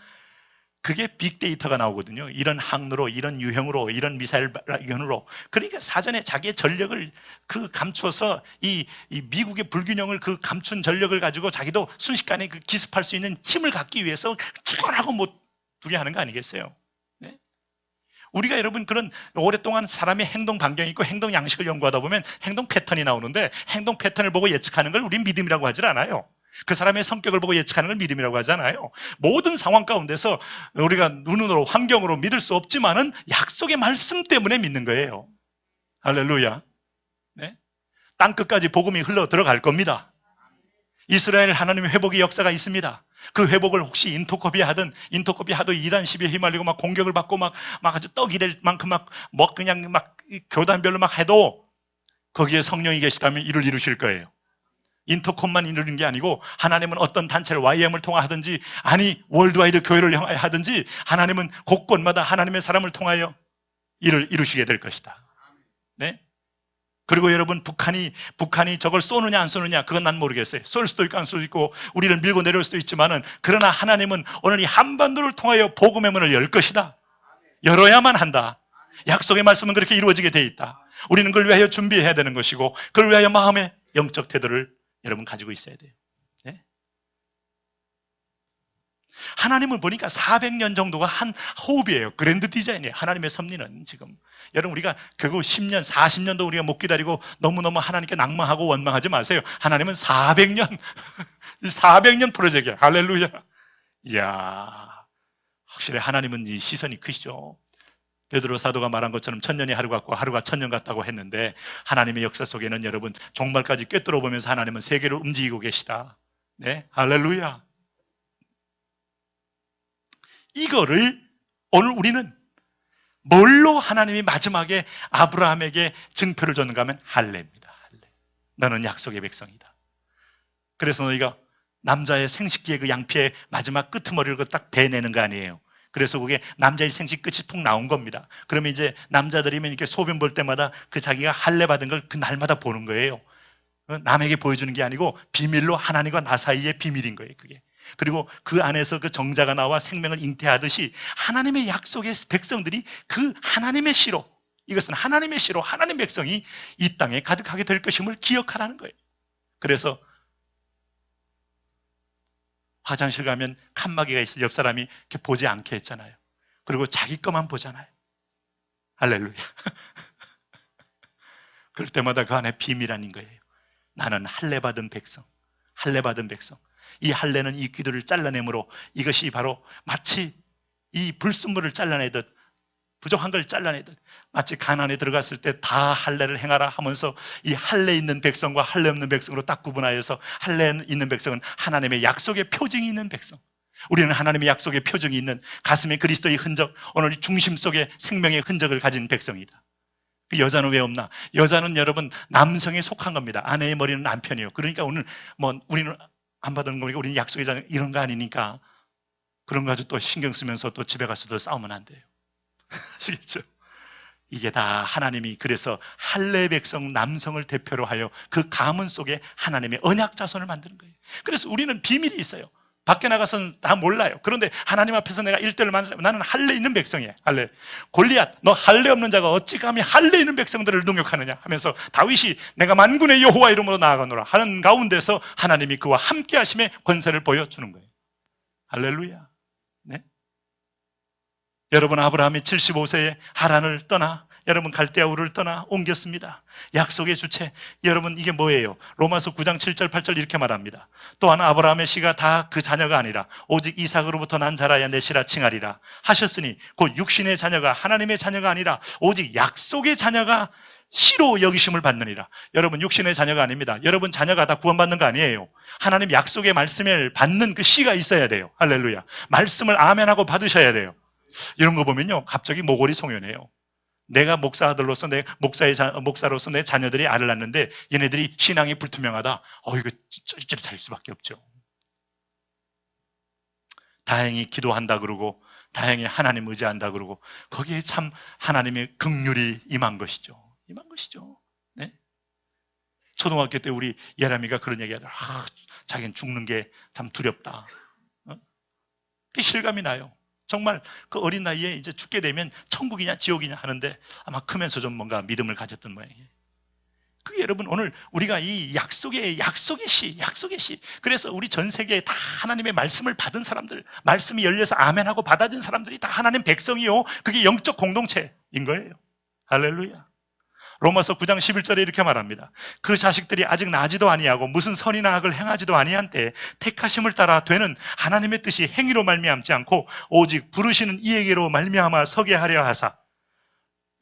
그게 빅데이터가 나오거든요. 이런 항로로, 이런 유형으로, 이런 미사일 유형으로. 그러니까 사전에 자기의 전력을 그 감추어서 이 미국의 불균형을 그 감춘 전력을 가지고 자기도 순식간에 그 기습할 수 있는 힘을 갖기 위해서 죽어라고 못 두게 하는 거 아니겠어요? 네? 우리가 여러분 그런 오랫동안 사람의 행동 반경이 있고 행동 양식을 연구하다 보면 행동 패턴이 나오는데 행동 패턴을 보고 예측하는 걸 우린 믿음이라고 하질 않아요. 그 사람의 성격을 보고 예측하는 걸 믿음이라고 하잖아요. 모든 상황 가운데서 우리가 눈으로 환경으로 믿을 수 없지만은 약속의 말씀 때문에 믿는 거예요. 할렐루야. 네? 땅 끝까지 복음이 흘러 들어갈 겁니다. 이스라엘 하나님의 회복의 역사가 있습니다. 그 회복을 혹시 인터코피 하도 2단 시비에 휘말리고 막 공격을 받고 막 아주 떡이 될 만큼 그냥 교단별로 막 해도 거기에 성령이 계시다면 이를 이루실 거예요. 인터콤만 이루는 게 아니고 하나님은 어떤 단체를 YM을 통하든지 아니 월드와이드 교회를 향하여 하든지 하나님은 곳곳마다 하나님의 사람을 통하여 이를 이루시게 될 것이다. 네? 그리고 여러분 북한이 저걸 쏘느냐 안 쏘느냐 그건 난 모르겠어요. 쏠 수도 있고 안 쏠 수도 있고 우리를 밀고 내려올 수도 있지만은 그러나 하나님은 오늘 이 한반도를 통하여 복음의 문을 열 것이다. 열어야만 한다. 약속의 말씀은 그렇게 이루어지게 돼 있다. 우리는 그걸 위하여 준비해야 되는 것이고 그걸 위하여 마음의 영적 태도를 여러분 가지고 있어야 돼요. 네? 하나님은 보니까 400년 정도가 한 호흡이에요. 그랜드 디자인이에요. 하나님의 섭리는 지금. 여러분 우리가 결국 10년, 40년도 우리가 못 기다리고 너무너무 하나님께 낭망하고 원망하지 마세요. 하나님은 400년, 400년 프로젝트예요. 할렐루야. 이야, 확실히 하나님은 이 시선이 크시죠. 베드로 사도가 말한 것처럼 1000년이 하루 같고 하루가 1000년 같다고 했는데 하나님의 역사 속에는 여러분 종말까지 꿰뚫어 보면서 하나님은 세계를 움직이고 계시다. 네, 할렐루야. 이거를 오늘 우리는 뭘로 하나님이 마지막에 아브라함에게 증표를 줬는가 하면 할례입니다. 할례. 너는 약속의 백성이다. 그래서 너희가 남자의 생식기의 그 양피의 마지막 끄트머리를 딱 베내는 거 아니에요. 그래서 그게 남자의 생식 끝이 푹 나온 겁니다. 그러면 이제 남자들이면 이렇게 소변 볼 때마다 그 자기가 할례 받은 걸 그 날마다 보는 거예요. 남에게 보여주는 게 아니고 비밀로 하나님과 나 사이의 비밀인 거예요. 그게. 그리고 그 안에서 그 정자가 나와 생명을 잉태하듯이 하나님의 약속의 백성들이 그 하나님의 씨로, 이것은 하나님의 씨로 하나님 백성이 이 땅에 가득하게 될 것임을 기억하라는 거예요. 그래서 화장실 가면 칸막이가 있어 옆 사람이 이렇게 보지 않게 했잖아요. 그리고 자기 것만 보잖아요. 할렐루야. 그럴 때마다 그 안에 비밀 아닌 거예요. 나는 할례 받은 백성. 할례 받은 백성. 이 할례는 이 귀들을 잘라내므로 이것이 바로 마치 이 불순물을 잘라내듯, 부족한 걸 잘라내듯, 마치 가나안에 들어갔을 때 다 할례를 행하라 하면서 이 할례 있는 백성과 할례 없는 백성으로 딱 구분하여서 할례 있는 백성은 하나님의 약속의 표징이 있는 백성, 우리는 하나님의 약속의 표징이 있는 가슴에 그리스도의 흔적, 오늘 중심 속에 생명의 흔적을 가진 백성이다. 그 여자는 왜 없나? 여자는 여러분 남성에 속한 겁니다. 아내의 머리는 남편이에요. 그러니까 오늘 뭐 우리는 안 받는 거니까 우리는 약속의 자녀 이런 거 아니니까 그런 거 가지고 또 신경 쓰면서 또 집에 가서도 싸우면 안 돼요. 아시겠죠? 이게 다 하나님이 그래서 할례 백성 남성을 대표로 하여 그 가문 속에 하나님의 언약 자손을 만드는 거예요. 그래서 우리는 비밀이 있어요. 밖에 나가서는 다 몰라요. 그런데 하나님 앞에서 내가 1대1로 만나면 나는 할례 있는 백성이야. 할례. 골리앗, 너 할례 없는 자가 어찌 감히 할례 있는 백성들을 능욕하느냐 하면서 다윗이 내가 만군의 여호와 이름으로 나아가노라 하는 가운데서 하나님이 그와 함께 하심의 권세를 보여주는 거예요. 할렐루야. 네? 여러분, 아브라함이 75세에 하란을 떠나, 여러분 갈대아 우르를 떠나 옮겼습니다. 약속의 주체. 여러분, 이게 뭐예요? 로마서 9장 7절 8절 이렇게 말합니다. 또한 아브라함의 씨가 다 그 자녀가 아니라 오직 이삭으로부터 난 자라야 내 씨라 칭하리라 하셨으니 곧 육신의 자녀가 하나님의 자녀가 아니라 오직 약속의 자녀가 씨로 여기심을 받느니라. 여러분, 육신의 자녀가 아닙니다. 여러분 자녀가 다 구원받는 거 아니에요. 하나님 약속의 말씀을 받는 그 씨가 있어야 돼요. 할렐루야. 말씀을 아멘하고 받으셔야 돼요. 이런 거 보면요, 갑자기 모골이 송연해요. 내가 목사 아들로서, 내 목사로서 내 자녀들이 알을 낳는데 얘네들이 신앙이 불투명하다. 이거 찌릿할 수밖에 없죠. 다행히 기도한다 그러고, 다행히 하나님 의지한다 그러고, 거기에 참 하나님의 긍휼이 임한 것이죠. 임한 것이죠. 네? 초등학교 때 우리 예람이가 그런 얘기하더라. 자기는 죽는 게 참 두렵다. 그 실감이 나요. 정말 그 어린 나이에 이제 죽게 되면 천국이냐 지옥이냐 하는데 아마 크면서 좀 뭔가 믿음을 가졌던 모양이에요. 그게 여러분 오늘 우리가 이 약속의 씨. 그래서 우리 전 세계에 다 하나님의 말씀을 받은 사람들, 말씀이 열려서 아멘하고 받아진 사람들이 다 하나님 백성이요. 그게 영적 공동체인 거예요. 할렐루야. 로마서 9장 11절에 이렇게 말합니다. 그 자식들이 아직 나지도 아니하고 무슨 선이나 악을 행하지도 아니한 때에 택하심을 따라 되는 하나님의 뜻이 행위로 말미암지 않고 오직 부르시는 이에게로 말미암아 서게 하려 하사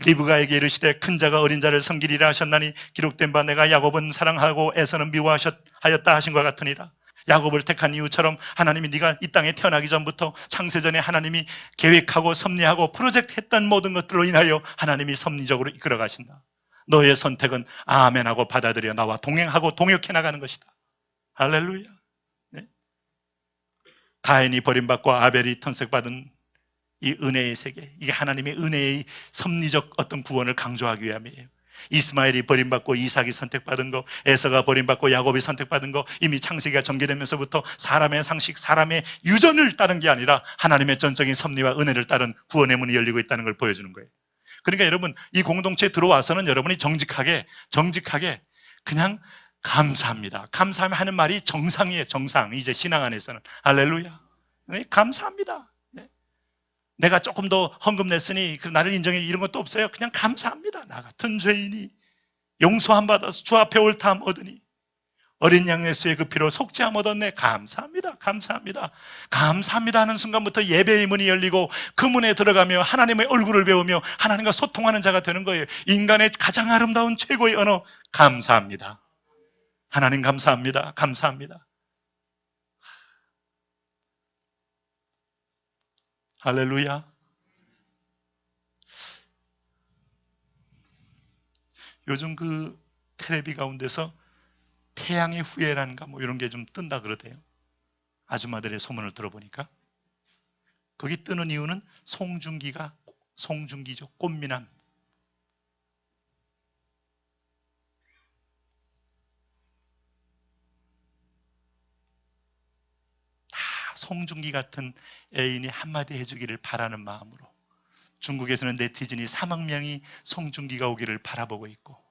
리브가에게 이르시되 큰 자가 어린 자를 섬기리라 하셨나니 기록된 바 내가 야곱은 사랑하고 에서는 미워하였다 하신 것 같으니라. 야곱을 택한 이유처럼 하나님이 네가 이 땅에 태어나기 전부터 창세전에 하나님이 계획하고 섭리하고 프로젝트했던 모든 것들로 인하여 하나님이 섭리적으로 이끌어 가신다. 너의 선택은 아멘하고 받아들여 나와 동행하고 동역해 나가는 것이다. 할렐루야. 네? 가인이 버림받고 아벨이 탄식받은 이 은혜의 세계, 이게 하나님의 은혜의 섭리적 어떤 구원을 강조하기 위함이에요. 이스마엘이 버림받고 이삭이 선택받은 거, 에서가 버림받고 야곱이 선택받은 거, 이미 창세기가 전개되면서부터 사람의 상식, 사람의 유전을 따른 게 아니라 하나님의 전적인 섭리와 은혜를 따른 구원의 문이 열리고 있다는 걸 보여주는 거예요. 그러니까 여러분, 이 공동체에 들어와서는 여러분이 정직하게 그냥 감사합니다. 감사하는 말이 정상이에요. 정상. 이제 신앙 안에서는. 할렐루야. 네, 감사합니다. 네. 내가 조금 더 헌금 냈으니 나를 인정해 이런 것도 없어요. 그냥 감사합니다. 나 같은 죄인이 용서함 받아서 주 앞에 옳다함 얻으니 어린 양 예수의 그 피로 속죄함 얻었네. 감사합니다. 감사합니다. 감사합니다 하는 순간부터 예배의 문이 열리고 그 문에 들어가며 하나님의 얼굴을 배우며 하나님과 소통하는 자가 되는 거예요. 인간의 가장 아름다운 최고의 언어, 감사합니다. 하나님 감사합니다. 감사합니다. 할렐루야. 요즘 그 텔레비 가운데서 태양의 후예란가 뭐 이런 게 좀 뜬다 그러대요. 아줌마들의 소문을 들어보니까 거기 뜨는 이유는 송중기죠. 꽃미남. 다 송중기 같은 애인이 한마디 해주기를 바라는 마음으로 중국에서는 네티즌이 3억 명이 송중기가 오기를 바라보고 있고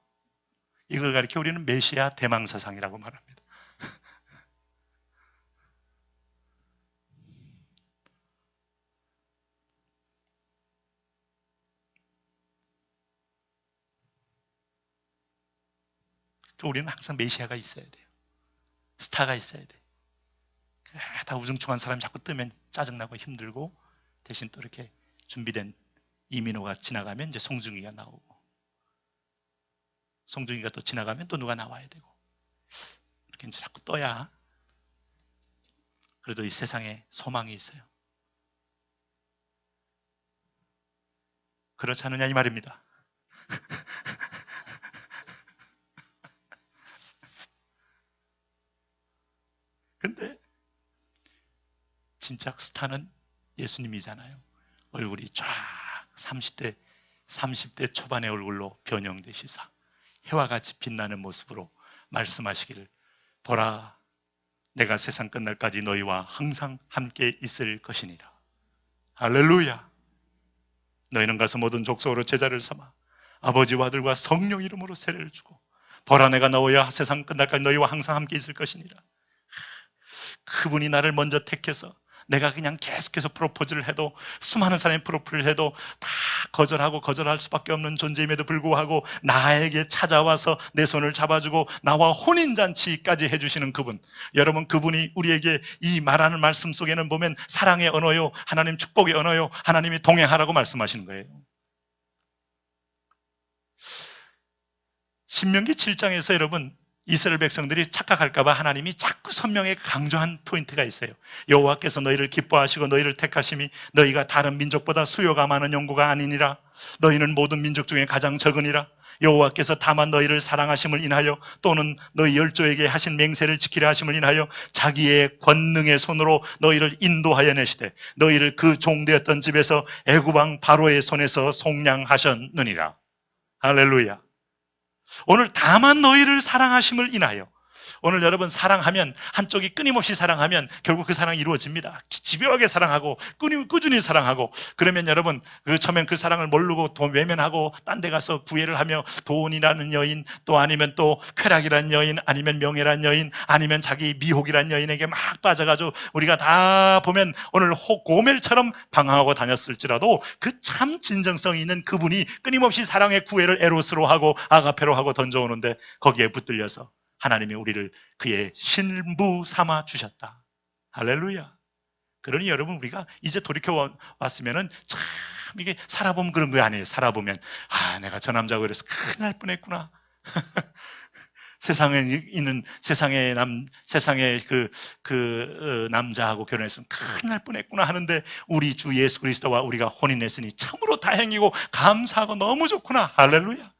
이걸 가리켜 우리는 메시아 대망사상이라고 말합니다. 우리는 항상 메시아가 있어야 돼요. 스타가 있어야 돼. 다 우중충한 사람이 자꾸 뜨면 짜증나고 힘들고, 대신 또 이렇게 준비된 이민호가 지나가면 이제 송중기가 나오고, 송중기가 또 지나가면 또 누가 나와야 되고, 이렇게 이제 자꾸 떠야 그래도 이 세상에 소망이 있어요. 그렇지 않느냐 이 말입니다. 근데 진짜 스타는 예수님이잖아요. 얼굴이 쫙 30대 초반의 얼굴로 변형되시사 해와 같이 빛나는 모습으로 말씀하시기를, 보라, 내가 세상 끝날까지 너희와 항상 함께 있을 것이니라. 할렐루야. 너희는 가서 모든 족속으로 제자를 삼아 아버지와 아들과 성령 이름으로 세례를 주고, 보라, 내가 너희와 세상 끝날까지 너희와 항상 함께 있을 것이니라. 그분이 나를 먼저 택해서 내가 그냥 계속해서 프로포즈를 해도, 수많은 사람이 프로포즈를 해도 다 거절할 수밖에 없는 존재임에도 불구하고 나에게 찾아와서 내 손을 잡아주고 나와 혼인잔치까지 해주시는 그분, 여러분, 그분이 우리에게 이 말하는 말씀 속에는 보면 사랑의 언어요, 하나님 축복의 언어요, 하나님이 동행하라고 말씀하시는 거예요. 신명기 7장에서 여러분, 이스라엘 백성들이 착각할까봐 하나님이 자꾸 선명하게 강조한 포인트가 있어요. 여호와께서 너희를 기뻐하시고 너희를 택하심이 너희가 다른 민족보다 수요가 많은 용고가 아니니라. 너희는 모든 민족 중에 가장 적으니라. 여호와께서 다만 너희를 사랑하심을 인하여, 또는 너희 열조에게 하신 맹세를 지키려 하심을 인하여 자기의 권능의 손으로 너희를 인도하여 내시되 너희를 그 종되었던 집에서 애굽 왕 바로의 손에서 속량하셨느니라. 할렐루야. 오늘 다만 너희를 사랑하심을 인하여, 오늘 여러분 사랑하면, 한쪽이 끊임없이 사랑하면 결국 그 사랑이 이루어집니다. 집요하게 사랑하고 꾸준히 사랑하고, 그러면 여러분 처음엔 그 사랑을 모르고 돈 외면하고 딴 데 가서 구애를 하며 돈이라는 여인, 또 아니면 또 쾌락이라는 여인, 아니면 명예라는 여인, 아니면 자기 미혹이라는 여인에게 막 빠져가지고 우리가 다 보면 오늘 고멜처럼 방황하고 다녔을지라도 그 참 진정성 있는 그분이 끊임없이 사랑의 구애를 에로스로 하고 아가페로 하고 던져오는데 거기에 붙들려서 하나님이 우리를 그의 신부 삼아 주셨다. 할렐루야. 그러니 여러분, 우리가 이제 돌이켜 왔으면은 참 이게 살아보면 그런 거 아니에요. 살아보면, 아, 내가 저 남자하고 그래서 큰일 날 뻔했구나. 세상에 있는 세상의 남자하고 결혼했으면 큰일 날 뻔했구나 하는데, 우리 주 예수 그리스도와 우리가 혼인했으니 참으로 다행이고 감사하고 너무 좋구나. 할렐루야.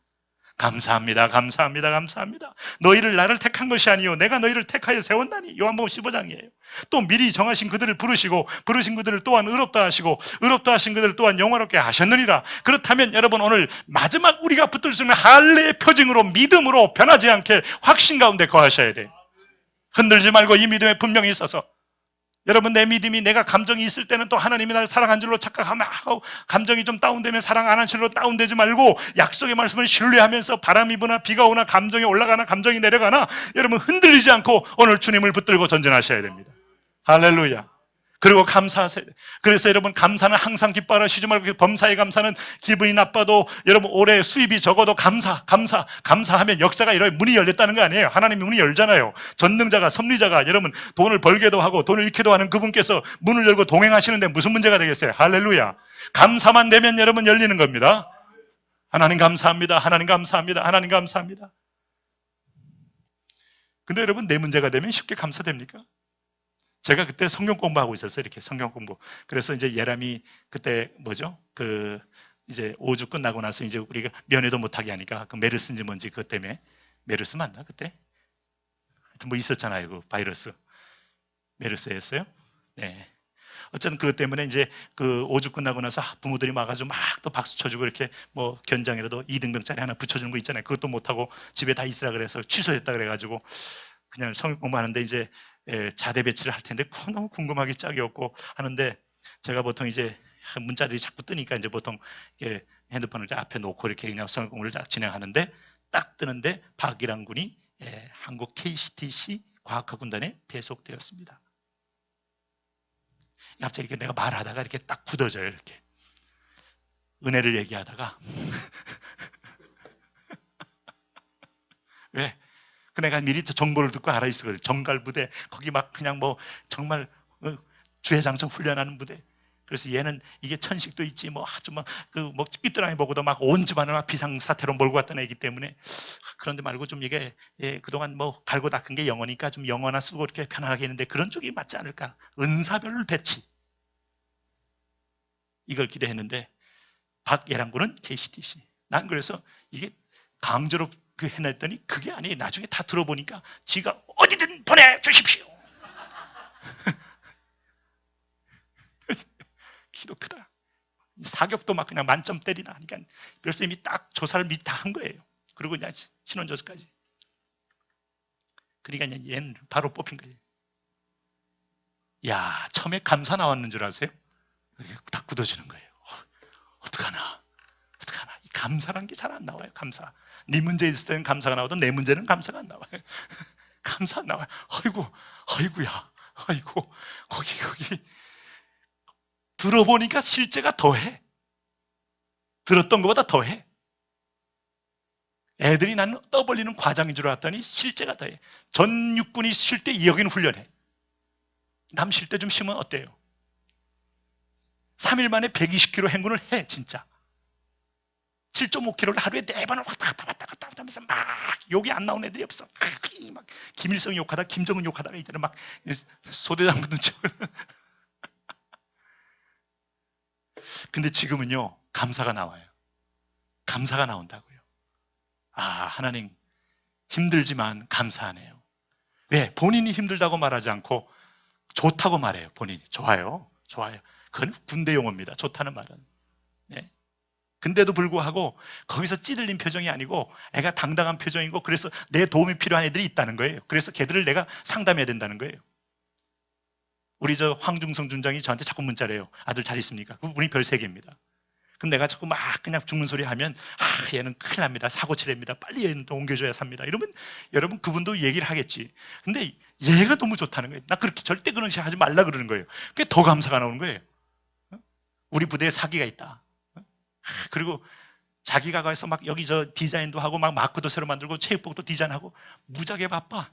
감사합니다. 감사합니다. 감사합니다. 너희를 나를 택한 것이 아니요 내가 너희를 택하여 세웠나니. 요한복음 15장이에요. 또 미리 정하신 그들을 부르시고 부르신 그들을 또한 의롭다 하시고 의롭다 하신 그들을 또한 영화롭게 하셨느니라. 그렇다면 여러분, 오늘 마지막 우리가 붙들 수 있는 할례의 표징으로, 믿음으로 변하지 않게 확신 가운데 거하셔야 돼요. 흔들지 말고 이 믿음에 분명히 있어서, 여러분, 내 믿음이, 내가 감정이 있을 때는 또 하나님이 나를 사랑한 줄로 착각하면, 감정이 좀 다운되면 사랑 안 한 줄로 다운되지 말고 약속의 말씀을 신뢰하면서 바람이 부나 비가 오나 감정이 올라가나 감정이 내려가나 여러분 흔들리지 않고 오늘 주님을 붙들고 전진하셔야 됩니다. 할렐루야. 그리고 감사하세요. 그래서 여러분, 감사는 항상 기뻐하라 쉬지 말고, 범사에 감사는 기분이 나빠도 여러분 올해 수입이 적어도 감사하면 역사가 이렇게 문이 열렸다는 거 아니에요. 하나님이 문이 열잖아요. 전능자가, 섭리자가, 여러분 돈을 벌게도 하고 돈을 잃게도 하는 그분께서 문을 열고 동행하시는데 무슨 문제가 되겠어요. 할렐루야. 감사만 되면 여러분 열리는 겁니다. 하나님 감사합니다. 하나님 감사합니다. 하나님 감사합니다. 근데 여러분, 내 문제가 되면 쉽게 감사됩니까? 제가 그때 성경 공부하고 있었어요. 이렇게 성경 공부. 그래서 이제 예람이 그때 이제 5주 끝나고 나서 이제 우리가 면회도 못하게 하니까 그 메르스인지 뭔지 그것 때문에, 메르스 맞나 그때? 하여튼 뭐 있었잖아요. 그 바이러스. 메르스였어요? 네. 어쨌든 그것 때문에 이제 그 5주 끝나고 나서 부모들이 와가지고 막 또 박수 쳐주고 이렇게 뭐 견장이라도 2등병짜리 하나 붙여주는 거 있잖아요. 그것도 못하고 집에 다 있으라 그래서 취소했다 그래가지고 그냥 성경 공부하는데 이제 자대 배치를 할 텐데 너무 궁금하기 짝이 없고 하는데, 제가 보통 이제 문자들이 자꾸 뜨니까 이제 보통 핸드폰을 앞에 놓고 이렇게 그냥 성경 공부를 진행하는데, 딱 뜨는데 박일환 군이 한국 KCTC 과학학군단에 배속되었습니다. 갑자기 이렇게 내가 말하다가 이렇게 딱 굳어져요. 이렇게 은혜를 얘기하다가 왜? 그 내가 미리 정보를 듣고 알아 있었거든. 정갈 부대, 거기 막 그냥 뭐 정말 주해장성 훈련하는 부대. 그래서 얘는 이게 천식도 있지, 뭐 아주 뭐 삐뚤랑이 보고도 막 온 집안을 막 비상사태로 몰고 갔던 애기 때문에. 그런데 말고 좀 이게 그동안 뭐 갈고 닦은 게 영어니까 좀 영어나 쓰고 이렇게 편안하게 했는데 그런 쪽이 맞지 않을까. 은사별 배치. 이걸 기대했는데 박예랑군은 KCTC. 난 그래서 이게 강제로 해냈더니 그게 아니에요. 나중에 다 들어보니까 지가 어디든 보내주십시오. 키도 크다. 사격도 막 그냥 만점 때리나 하니까 그래서 이미 딱 조사를 미리 다 한 거예요. 그리고 그냥 신원조서까지. 그러니까 얘는 바로 뽑힌 거예요. 야, 처음에 감사 나왔는 줄 아세요? 다 굳어지는 거예요. 어떡하나. 이 감사란 게 잘 안 나와요. 감사. 네 문제 있을 때는 감사가 나와도 내 문제는 감사가 안 나와요. 감사 안 나와요. 아이고야. 아이고, 거기. 들어보니까 실제가 더해. 들었던 것보다 더해. 애들이 나는 떠벌리는 과장인 줄 알았더니 실제가 더해. 전 육군이 쉴 때 여기는 훈련해. 남 쉴 때 좀 쉬면 어때요? 3일 만에 120km 행군을 해, 진짜. 7.5km를 하루에 4번을 왔다 갔다 하면서 막 욕이 안 나온 애들이 없어. 막 김일성 욕하다, 김정은 욕하다가 이제는 막 소대장군도 근데 지금은요, 감사가 나와요. 감사가 나온다고요. 아, 하나님 힘들지만 감사하네요. 왜? 본인이 힘들다고 말하지 않고 좋다고 말해요. 본인이. 좋아요. 그건 군대 용어입니다. 좋다는 말은. 네. 근데도 불구하고 거기서 찌들린 표정이 아니고 애가 당당한 표정이고 그래서 내 도움이 필요한 애들이 있다는 거예요. 그래서 걔들을 내가 상담해야 된다는 거예요. 우리 황중성 준장이 저한테 자꾸 문자래요. 아들 잘 있습니까? 그분이 별 3개입니다. 그럼 내가 자꾸 막 그냥 죽는 소리 하면 얘는 큰일 납니다. 사고 치렙니다. 빨리 얘는 또 옮겨줘야 삽니다. 이러면 여러분 그분도 얘기를 하겠지. 근데 얘가 너무 좋다는 거예요. 나 그렇게 절대 그런 식으로 하지 말라 그러는 거예요. 그게 더 감사가 나오는 거예요. 우리 부대에 사기가 있다. 그리고 자기가 가서 막 여기 디자인도 하고 막 마크도 새로 만들고 체육복도 디자인하고 무지하게 바빠.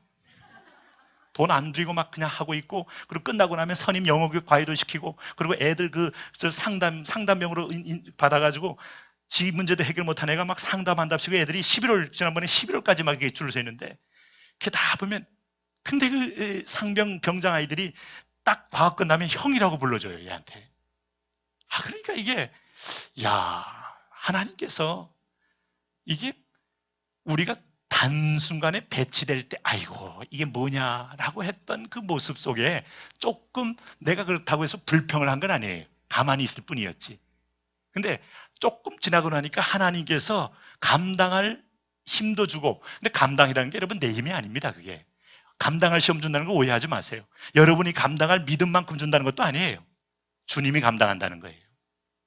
돈 안 들이고 막 그냥 하고 있고, 그리고 끝나고 나면 선임 영어교육 과외도 시키고, 그리고 애들 상담명으로 받아가지고 지 문제도 해결 못한 애가 막 상담한답시고 애들이 지난번에 11월까지 막 줄을 서 있는데, 그게 다 보면, 근데 그 병장 아이들이 딱 과학 끝나면 형이라고 불러줘요, 얘한테. 그러니까 이게, 하나님께서 이게 우리가 단순간에 배치될 때 아이고 이게 뭐냐라고 했던 그 모습 속에 조금 내가 그렇다고 해서 불평을 한 건 아니에요. 가만히 있을 뿐이었지. 근데 조금 지나고 나니까 하나님께서 감당할 힘도 주고, 근데 감당이라는 게 여러분 내 힘이 아닙니다. 그게 감당할 시험 준다는 거 오해하지 마세요. 여러분이 감당할 믿음만큼 준다는 것도 아니에요. 주님이 감당한다는 거예요.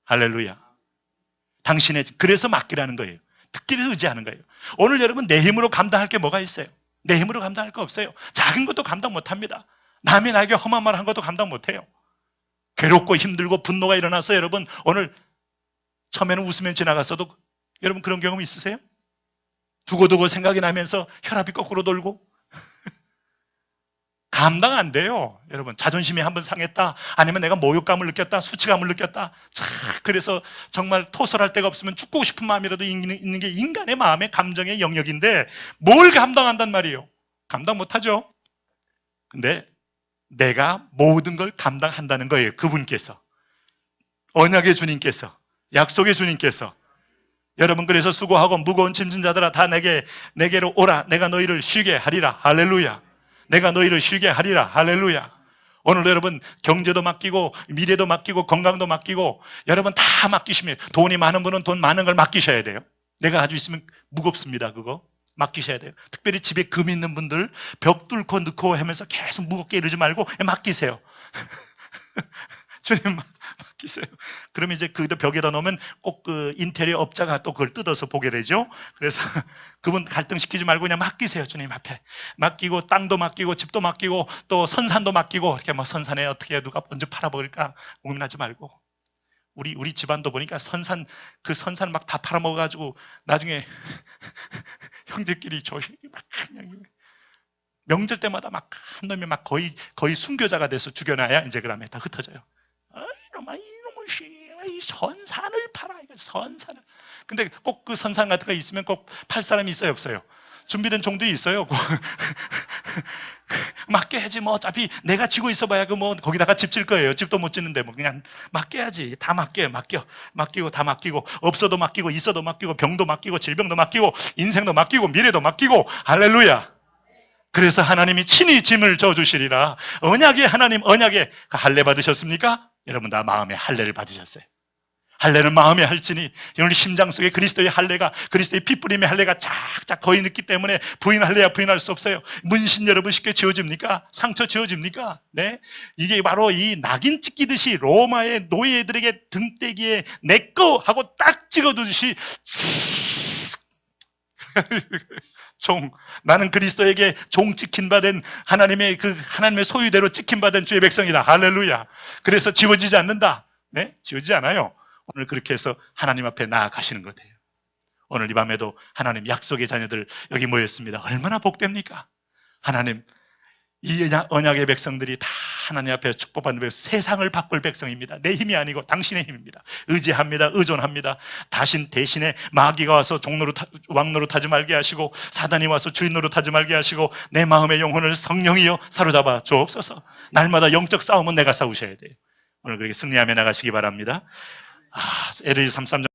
할렐루야. 당신의 그래서 맡기라는 거예요. 듣기를 의지하는 거예요. 오늘 여러분 내 힘으로 감당할 게 뭐가 있어요? 내 힘으로 감당할 거 없어요. 작은 것도 감당 못합니다. 남이 나에게 험한 말 한 것도 감당 못해요. 괴롭고 힘들고 분노가 일어나서 여러분 오늘 처음에는 웃으면 지나갔어도 여러분 그런 경험 있으세요? 두고두고 생각이 나면서 혈압이 거꾸로 돌고 감당 안 돼요. 여러분 자존심이 한번 상했다, 아니면 내가 모욕감을 느꼈다, 수치감을 느꼈다, 그래서 정말 토설할 데가 없으면 죽고 싶은 마음이라도 있는 게 인간의 마음의 감정의 영역인데 뭘 감당한단 말이에요? 감당 못하죠. 근데 내가 모든 걸 감당한다는 거예요. 그분께서, 언약의 주님께서, 약속의 주님께서. 여러분 그래서 수고하고 무거운 짐진 자들아 다 내게로 오라. 내가 너희를 쉬게 하리라. 할렐루야. 내가 너희를 쉬게 하리라. 할렐루야. 오늘 여러분 경제도 맡기고 미래도 맡기고 건강도 맡기고 여러분 다 맡기시면, 돈이 많은 분은 돈 많은 걸 맡기셔야 돼요. 내가 가지고 있으면 무겁습니다. 그거 맡기셔야 돼요. 특별히 집에 금 있는 분들 벽 뚫고 넣고 하면서 계속 무겁게 이러지 말고 맡기세요. 주님 맡기세요. 그러면 이제 거기다 벽에다 놓으면 꼭 그 인테리어 업자가 또 그걸 뜯어서 보게 되죠. 그래서 그분 갈등시키지 말고 그냥 맡기세요. 주님 앞에 맡기고, 땅도 맡기고 집도 맡기고 또 선산도 맡기고, 이렇게 뭐 선산에 어떻게 누가 먼저 팔아먹을까 고민하지 말고, 우리 집안도 보니까 선산 막 다 팔아먹어가지고 나중에 형제끼리 막 그냥 명절 때마다 막 한 놈이 막 거의 순교자가 돼서 죽여놔야 이제 그다음에 다 흩어져요. 이놈의 이 선산을 팔아, 이거 선산을. 근데 꼭 그 선산 같은 거 있으면 꼭 팔 사람이 있어요, 없어요? 준비된 종들이 있어요. 맡겨야지. 뭐 어차피 내가 쥐고 있어봐야 그 뭐 거기다가 집 질 거예요. 집도 못 짓는데 뭐 그냥 맡겨야지. 다 맡겨요. 맡기고 다 맡기고, 없어도 맡기고, 있어도 맡기고, 병도 맡기고, 질병도 맡기고, 인생도 맡기고, 미래도 맡기고. 할렐루야. 그래서 하나님이 친히 짐을 져주시리라. 언약의 하나님, 언약의 할례 받으셨습니까? 여러분 다 마음에 할례를 받으셨어요. 할례는 마음에 할지니, 오늘 심장 속에 그리스도의 할례가, 그리스도의 핏부림의 할례가 쫙쫙 거의 있기 때문에 부인할래야 부인할 수 없어요. 문신 여러분 쉽게 지워집니까? 상처 지워집니까? 네? 이게 바로 이 낙인 찍히듯이 로마의 노예들에게 등대기에 내꺼 하고 딱 찍어두듯이 나는 그리스도에게 종 찍힌 받은 하나님의 하나님의 소유대로 찍힌 받은 주의 백성이다. 할렐루야. 그래서 지워지지 않는다. 네? 지워지지 않아요. 오늘 그렇게 해서 하나님 앞에 나아가시는 거예요. 오늘 이 밤에도 하나님 약속의 자녀들 여기 모였습니다. 얼마나 복됩니까? 하나님, 이 언약의 백성들이 다 하나님 앞에 축복받는 백성, 세상을 바꿀 백성입니다. 내 힘이 아니고 당신의 힘입니다. 의지합니다. 의존합니다. 대신에 마귀가 와서 왕노릇 하지 말게 하시고, 사단이 와서 주인 노릇하지 말게 하시고, 내 마음의 영혼을 성령이여 사로잡아 주옵소서. 날마다 영적 싸움은 내가 싸우셔야 돼요. 오늘 그렇게 승리하며 나가시기 바랍니다. LA 33